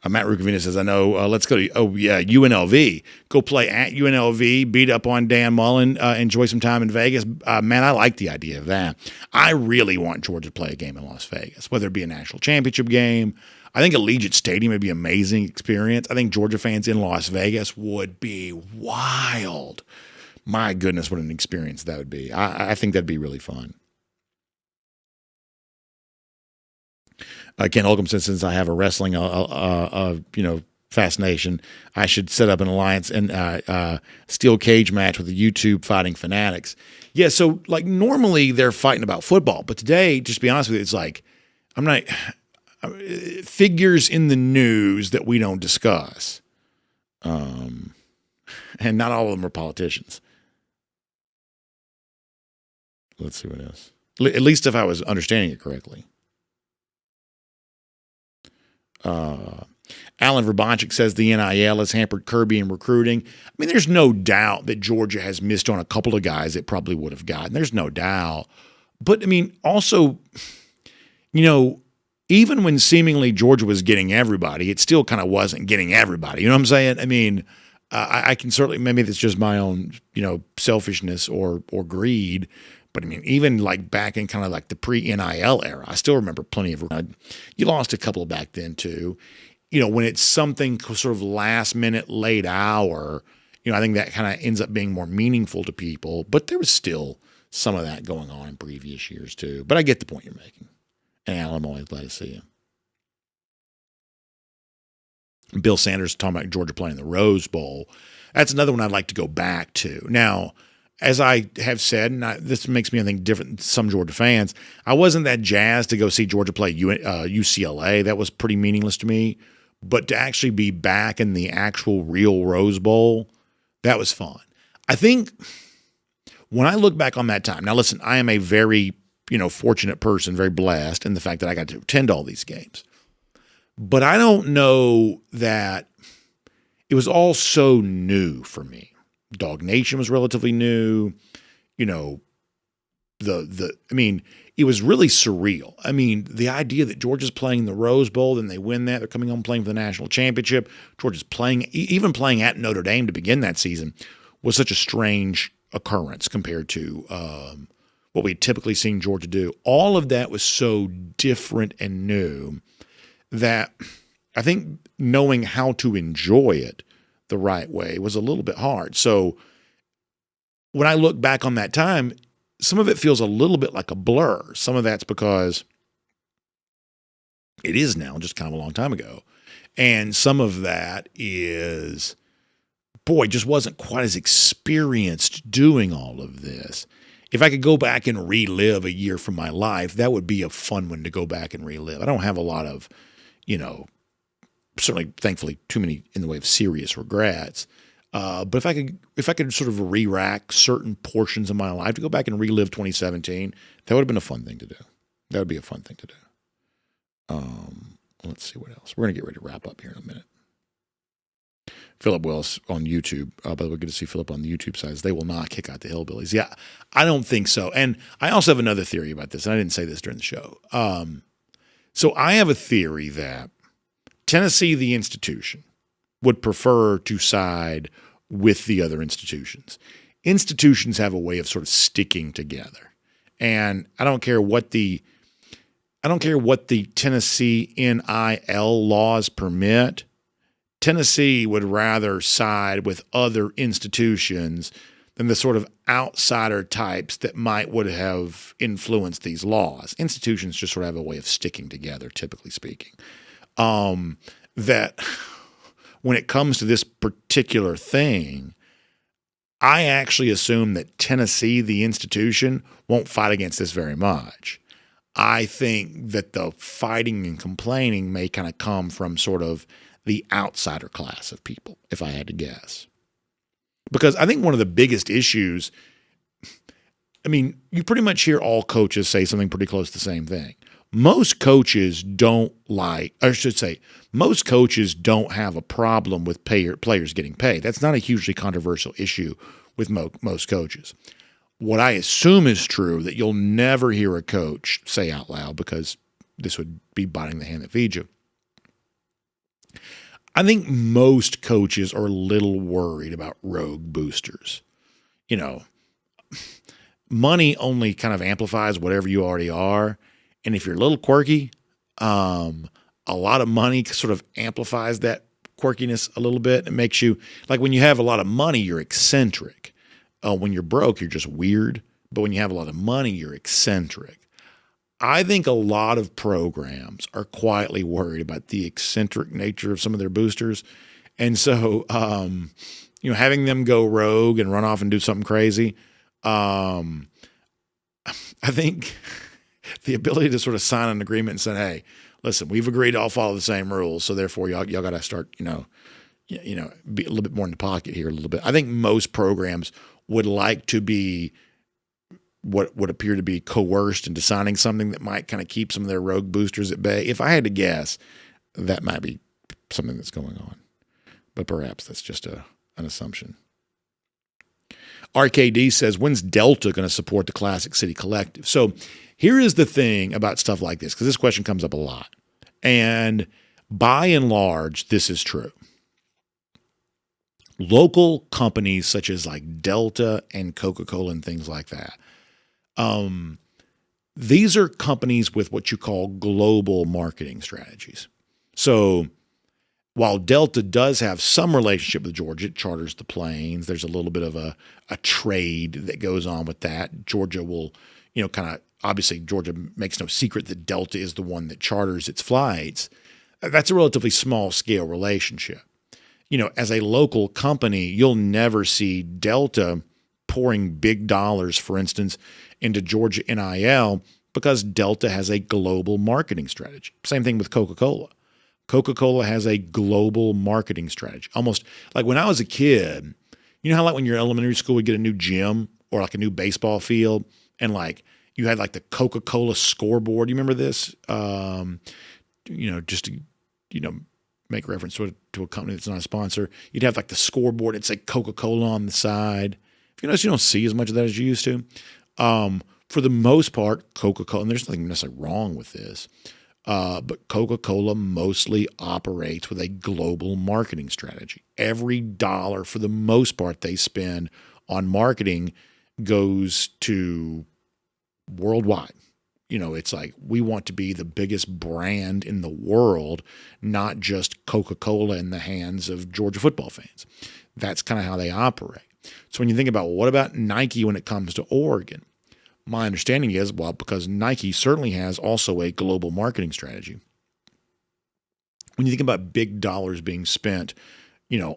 Matt Rukavina says, I know, let's go to, UNLV. Go play at UNLV, beat up on Dan Mullen, enjoy some time in Vegas. Man, I like the idea of that. I really want Georgia to play a game in Las Vegas, whether it be a national championship game. I think Allegiant Stadium would be an amazing experience. I think Georgia fans in Las Vegas would be wild. My goodness, what an experience that would be. I think that'd be really fun. Ken Holcomb says, since I have a wrestling, fascination, I should set up an alliance and steel cage match with the YouTube Fighting Fanatics. Yeah, so like normally they're fighting about football, but today, just to be honest with you, it's like figures in the news that we don't discuss, and not all of them are politicians. Let's see what else. At least if I was understanding it correctly. Alan Verbanchik says the NIL has hampered Kirby in recruiting. I mean, there's no doubt that Georgia has missed on a couple of guys it probably would have gotten. There's no doubt. But, I mean, also, even when seemingly Georgia was getting everybody, it still kind of wasn't getting everybody. You know what I'm saying? I mean, I can certainly, maybe it's just my own, selfishness or greed. But I mean, even like back in kind of like the pre-NIL era, I still remember plenty of. You lost a couple back then too. When it's something sort of last minute, late hour, I think that kind of ends up being more meaningful to people. But there was still some of that going on in previous years too. But I get the point you're making. And Alan, I'm always glad to see you. Bill Sanders talking about Georgia playing the Rose Bowl. That's another one I'd like to go back to. Now, as I have said, and this makes me, I think, different than some Georgia fans, I wasn't that jazzed to go see Georgia play UCLA. That was pretty meaningless to me. But to actually be back in the actual real Rose Bowl, that was fun. I think when I look back on that time, now listen, I am a very, fortunate person, very blessed in the fact that I got to attend all these games. But I don't know that it was all so new for me. DawgNation was relatively new. I mean, it was really surreal. I mean, the idea that Georgia's playing the Rose Bowl, then they win that, they're coming home playing for the national championship. Georgia's playing, even playing at Notre Dame to begin that season, was such a strange occurrence compared to what we'd typically seen Georgia do. All of that was so different and new that I think knowing how to enjoy it the right way was a little bit hard. So when I look back on that time, some of it feels a little bit like a blur. Some of that's because it is now just kind of a long time ago. And some of that is, boy, just wasn't quite as experienced doing all of this. If I could go back and relive a year from my life, that would be a fun one to go back and relive. I don't have a lot of, certainly, thankfully, too many in the way of serious regrets. But if I could sort of re-rack certain portions of my life to go back and relive 2017, that would have been a fun thing to do. That would be a fun thing to do. Let's see what else. We're going to get ready to wrap up here in a minute. Philip Wells on YouTube. By the way, good to see Philip on the YouTube side. They will not kick out the Hillbillies. Yeah, I don't think so. And I also have another theory about this, and I didn't say this during the show. So I have a theory that Tennessee, the institution, would prefer to side with the other institutions. Institutions have a way of sort of sticking together. And I don't care what the Tennessee NIL laws permit. Tennessee would rather side with other institutions than the sort of outsider types that would have influenced these laws. Institutions just sort of have a way of sticking together, typically speaking. That when it comes to this particular thing, I actually assume that Tennessee, the institution, won't fight against this very much. I think that the fighting and complaining may kind of come from sort of the outsider class of people, if I had to guess. Because I think one of the biggest issues, I mean, you pretty much hear all coaches say something pretty close to the same thing. Most coaches don't most coaches don't have a problem with players getting paid. That's not a hugely controversial issue with most coaches. What I assume is true, that you'll never hear a coach say out loud, because this would be biting the hand that feeds you. I think most coaches are a little worried about rogue boosters. Money only kind of amplifies whatever you already are. And if you're a little quirky, a lot of money sort of amplifies that quirkiness a little bit. It makes you, like when you have a lot of money, you're eccentric. When you're broke, you're just weird. But when you have a lot of money, you're eccentric. I think a lot of programs are quietly worried about the eccentric nature of some of their boosters. And so, having them go rogue and run off and do something crazy, I think the ability to sort of sign an agreement and say, hey, listen, we've agreed to all follow the same rules, so therefore y'all got to start, be a little bit more in the pocket here a little bit. I think most programs would like to be what would appear to be coerced into signing something that might kind of keep some of their rogue boosters at bay. If I had to guess, that might be something that's going on. But perhaps that's just an assumption. RKD says, when's Delta going to support the Classic City Collective? So here is the thing about stuff like this, because this question comes up a lot. And by and large, this is true. Local companies such as like Delta and Coca-Cola and things like that, these are companies with what you call global marketing strategies. So while Delta does have some relationship with Georgia, it charters the planes. There's a little bit of a trade that goes on with that. Georgia will, obviously Georgia makes no secret that Delta is the one that charters its flights. That's a relatively small scale relationship. As a local company, you'll never see Delta pouring big dollars, for instance, into Georgia NIL, because Delta has a global marketing strategy. Same thing with Coca-Cola. Coca-Cola has a global marketing strategy. Almost like when I was a kid, how like when you're in elementary school, we get a new gym or like a new baseball field, and like you had like the Coca-Cola scoreboard. You remember this? Just to, make reference to a company that's not a sponsor. You'd have like the scoreboard. It'd say Coca-Cola on the side. If you notice, you don't see as much of that as you used to. for the most part, Coca-Cola, and there's nothing necessarily wrong with this, but Coca-Cola mostly operates with a global marketing strategy. Every dollar, for the most part, they spend on marketing goes to worldwide. It's like we want to be the biggest brand in the world, not just Coca-Cola in the hands of Georgia football fans. That's kind of how they operate. So when you think about what about Nike when it comes to Oregon, my understanding is, well, because Nike certainly has also a global marketing strategy. When you think about big dollars being spent,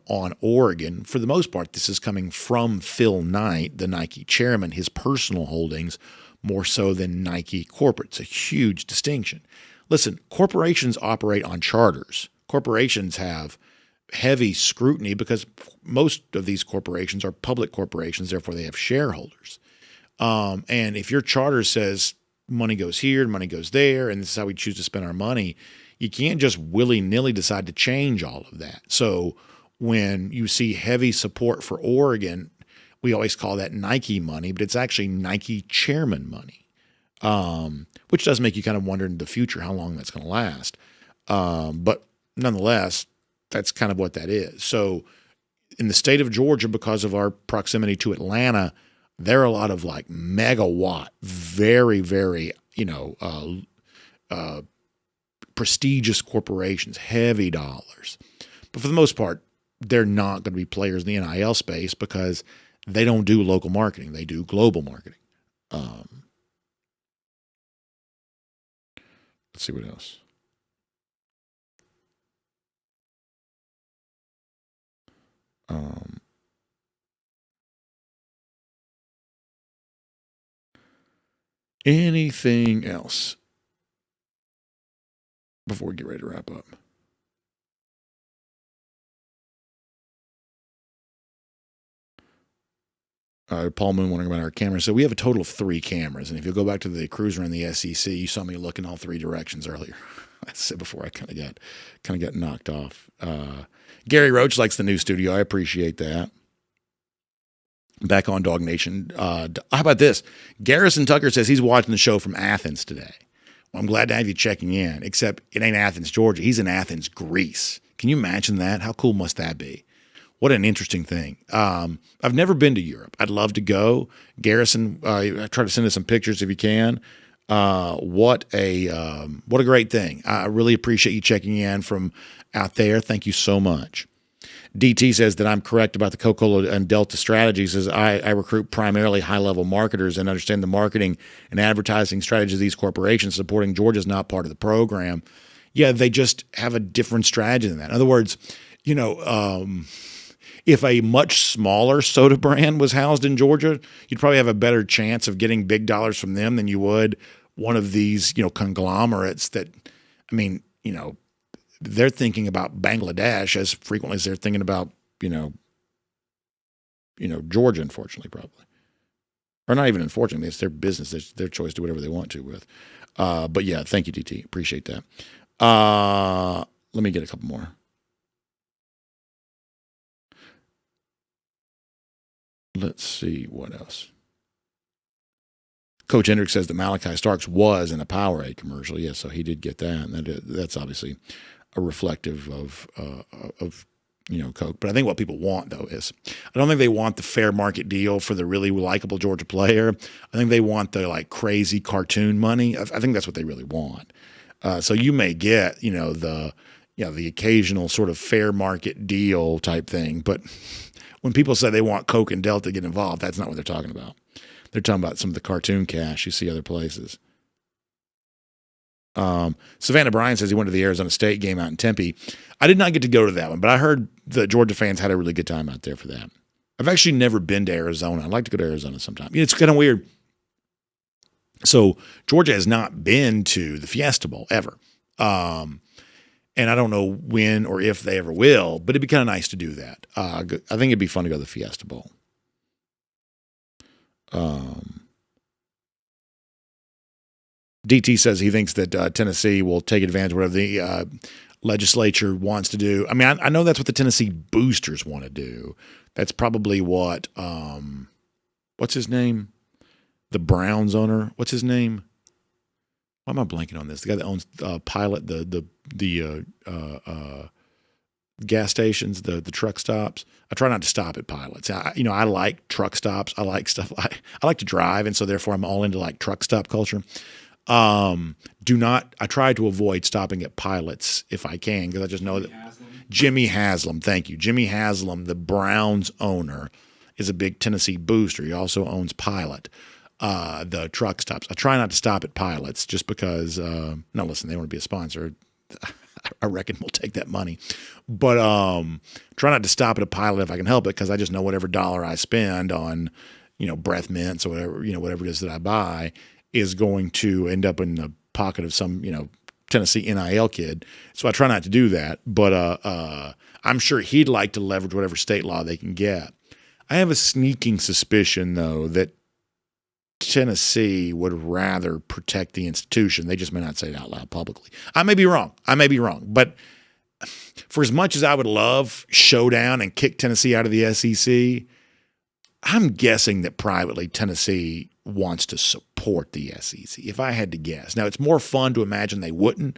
on Oregon, for the most part, this is coming from Phil Knight, the Nike chairman, his personal holdings, more so than Nike corporate. It's a huge distinction. Listen, corporations operate on charters. Corporations have heavy scrutiny because most of these corporations are public corporations, therefore they have shareholders. And if your charter says money goes here and money goes there, and this is how we choose to spend our money, you can't just willy-nilly decide to change all of that. So when you see heavy support for Oregon, we always call that Nike money, but it's actually Nike chairman money, which does make you kind of wonder in the future how long that's going to last. But nonetheless, that's kind of what that is. So in the state of Georgia, because of our proximity to Atlanta, there are a lot of like megawatt, very, very, prestigious corporations, heavy dollars. But for the most part, they're not going to be players in the NIL space because they don't do local marketing. They do global marketing. Let's see what else. Anything else before we get ready to wrap up? Paul Moon wondering about our cameras. So we have a total of 3 cameras. And if you go back to the cruiser in the SEC, you saw me look in all 3 directions earlier. I said before I kind of got knocked off. Gary Roach likes the new studio. I appreciate that. Back on Dog Nation. How about this? Garrison Tucker says he's watching the show from Athens today. Well, I'm glad to have you checking in, except it ain't Athens, Georgia. He's in Athens, Greece. Can you imagine that? How cool must that be? What an interesting thing. I've never been to Europe. I'd love to go. Garrison, I try to send us some pictures if you can. What a great thing. I really appreciate you checking in from out there. Thank you so much. DT says that I'm correct about the Coca-Cola and Delta strategies. Says I recruit primarily high-level marketers and understand the marketing and advertising strategies of these corporations. Supporting Georgia is not part of the program. Yeah, they just have a different strategy than that. In other words, if a much smaller soda brand was housed in Georgia, you'd probably have a better chance of getting big dollars from them than you would one of these, conglomerates that, they're thinking about Bangladesh as frequently as they're thinking about, Georgia, unfortunately, probably. Or not even unfortunately, it's their business. It's their choice to do whatever they want to with. But yeah, thank you, DT. Appreciate that. Let me get a couple more. Let's see what else. Coach Hendricks says that Malachi Starks was in a Powerade commercial. Yes, so he did get that. And that's obviously a reflective of Coke. But I think what people want, though, is I don't think they want the fair market deal for the really likable Georgia player. I think they want the crazy cartoon money. I think that's what they really want. So you may get the occasional sort of fair market deal type thing, but when people say they want Coke and Delta to get involved, that's not what they're talking about. They're talking about some of the cartoon cash you see other places. Savannah Bryan says he went to the Arizona State game out in Tempe. I did not get to go to that one, but I heard the Georgia fans had a really good time out there for that. I've actually never been to Arizona. I'd like to go to Arizona sometime. It's kind of weird. So Georgia has not been to the Fiesta Bowl ever. And I don't know when or if they ever will, but it'd be kind of nice to do that. I think it'd be fun to go to the Fiesta Bowl. DT says he thinks that Tennessee will take advantage of whatever the legislature wants to do. I mean, I know that's what the Tennessee boosters want to do. That's probably what what's his name? the Browns owner. What's his name? Why am I blanking on this? The guy that owns Pilot, the gas stations, the truck stops. I try not to stop at Pilots. I like truck stops. I like stuff. I like to drive, and so therefore I'm all into like truck stop culture. I try to avoid stopping at Pilots if I can, because I just know that Jimmy Haslam. Thank you. Jimmy Haslam, the Browns owner, is a big Tennessee booster. He also owns Pilot, the truck stops. I try not to stop at Pilots just because, no, listen, they want to be a sponsor. I reckon we'll take that money. But try not to stop at a Pilot if I can help it, because I just know whatever dollar I spend on, breath mints or whatever it is that I buy is going to end up in the pocket of some, Tennessee NIL kid. So I try not to do that. But I'm sure he'd like to leverage whatever state law they can get. I have a sneaking suspicion, though, that Tennessee would rather protect the institution. They just may not say it out loud publicly. I may be wrong. But for as much as I would love showdown and kick Tennessee out of the SEC, I'm guessing that privately Tennessee wants to support the SEC, if I had to guess. Now, it's more fun to imagine they wouldn't,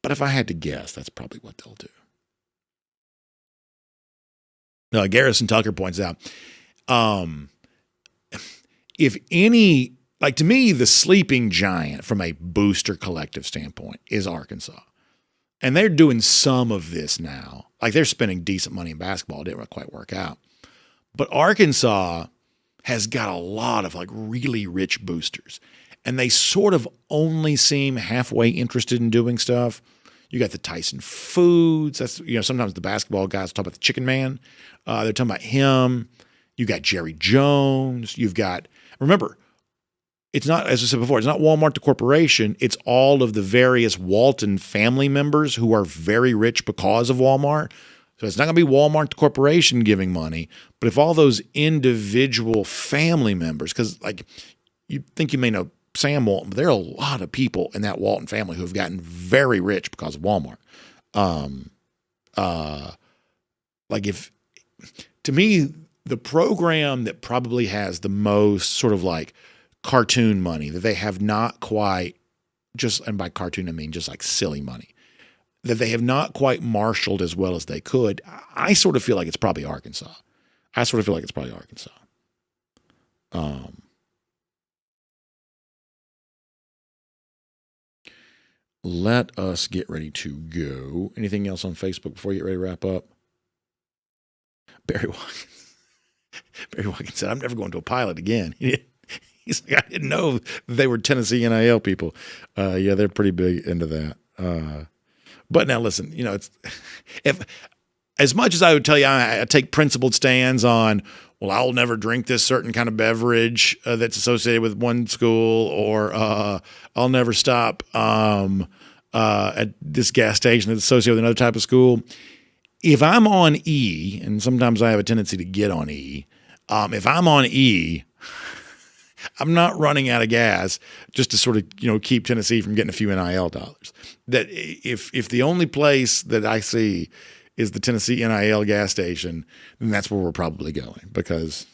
but if I had to guess, that's probably what they'll do. Garrison Tucker points out, if any, like to me, the sleeping giant from a booster collective standpoint is Arkansas. And they're doing some of this now. Like they're spending decent money in basketball. It didn't quite work out. But Arkansas has got a lot of like really rich boosters. And they sort of only seem halfway interested in doing stuff. You got the Tyson Foods. That's, sometimes the basketball guys talk about the Chicken Man. They're talking about him. You got Jerry Jones. You've got, remember, it's not, as I said before, it's not Walmart the corporation. It's all of the various Walton family members who are very rich because of Walmart. So it's not going to be Walmart the corporation giving money, but if all those individual family members, because like you think you may know Sam Walton, but there are a lot of people in that Walton family who have gotten very rich because of Walmart. To me, the program that probably has the most sort of like cartoon money that they have not quite and by cartoon I mean just like silly money, that they have not quite marshaled as well as they could, I sort of feel like it's probably Arkansas. Let us get ready to go. Anything else on Facebook before you get ready to wrap up? Barry Watkins said, I'm never going to a Pilot again. He's like, I didn't know they were Tennessee NIL people. Yeah, they're pretty big into that. But now listen, it's if as much as I would tell you I take principled stands on, well, I'll never drink this certain kind of beverage that's associated with one school, or I'll never stop at this gas station that's associated with another type of school. If I'm on E, and sometimes I have a tendency to get on E, if I'm on E, I'm not running out of gas just to sort of, keep Tennessee from getting a few NIL dollars. That if the only place that I see is the Tennessee NIL gas station, then that's where we're probably going, because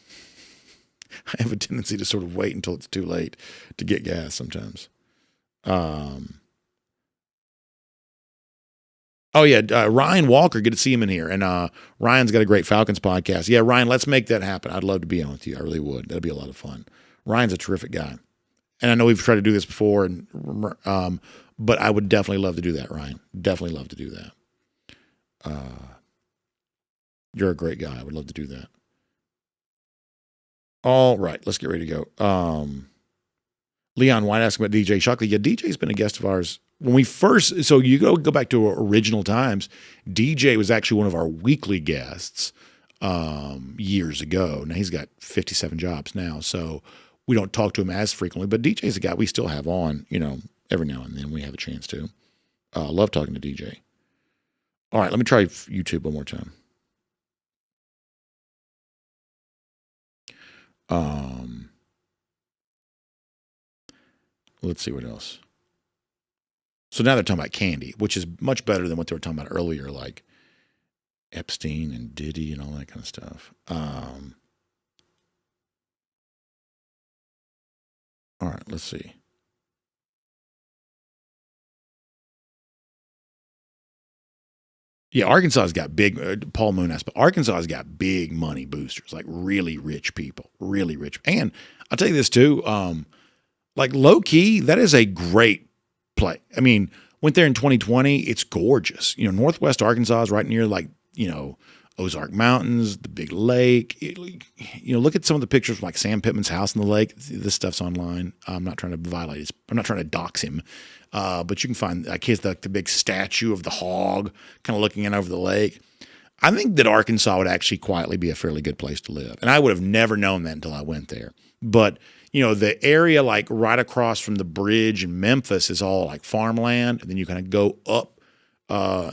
I have a tendency to sort of wait until it's too late to get gas sometimes. Ryan Walker, good to see him in here. And Ryan's got a great Falcons podcast. Yeah, Ryan, let's make that happen. I'd love to be on with you. I really would. That'd be a lot of fun. Ryan's a terrific guy. And I know we've tried to do this before, but I would definitely love to do that, Ryan. Definitely love to do that. You're a great guy. I would love to do that. All right, let's get ready to go. Leon White asked about DJ Shockley. Yeah, DJ's been a guest of ours. When we first, so you go back to original times, DJ was actually one of our weekly guests years ago. Now he's got 57 jobs now, so we don't talk to him as frequently, but DJ's a guy we still have on, every now and then we have a chance to. Love talking to DJ. All right, let me try YouTube one more time. Let's see what else. So now they're talking about candy, which is much better than what they were talking about earlier, like Epstein and Diddy and all that kind of stuff. Let's see. Yeah, Arkansas's got big, Paul Moon asked, but Arkansas's got big money boosters, like really rich people, really rich. And I'll tell you this too, like low key, that is a great play. I mean, went there in 2020, it's gorgeous. You know, Northwest Arkansas is right near like, you know, Ozark Mountains, the big lake. You know, look at some of the pictures of like Sam Pittman's house in the lake. This stuff's online. I'm not trying to violate his, I'm not trying to dox him. But you can find like his the big statue of the hog kind of looking in over the lake. I think that Arkansas would actually quietly be a fairly good place to live. And I would have never known that until I went there. But, you know, the area like right across from the bridge in Memphis is all like farmland. And then you kind of go up,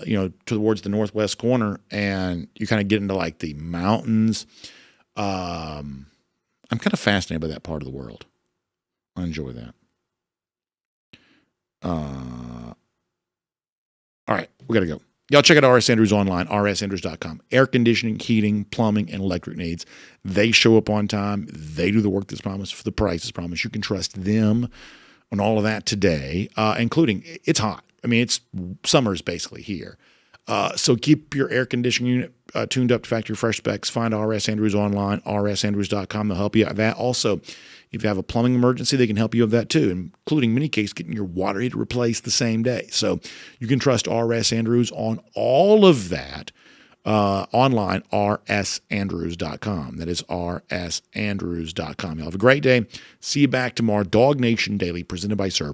you know, towards the northwest corner and you kind of get into like the mountains. I'm kind of fascinated by that part of the world. I enjoy that. All right, we got to go. Y'all check out RS Andrews online, rsandrews.com. Air conditioning, heating, plumbing, and electric needs. They show up on time. They do the work that's promised for the price that's promised. You can trust them on all of that today, including it's hot. I mean, it's summer's basically here. So keep your air conditioning unit tuned up to factory fresh specs. Find RS Andrews online, rsandrews.com. They'll help you out with that. Also, if you have a plumbing emergency, they can help you with that too, including, in many cases, getting your water heater replaced the same day. So you can trust RS Andrews on all of that online, rsandrews.com. That is rsandrews.com. Y'all have a great day. See you back tomorrow. DawgNation Daily, presented by Serve.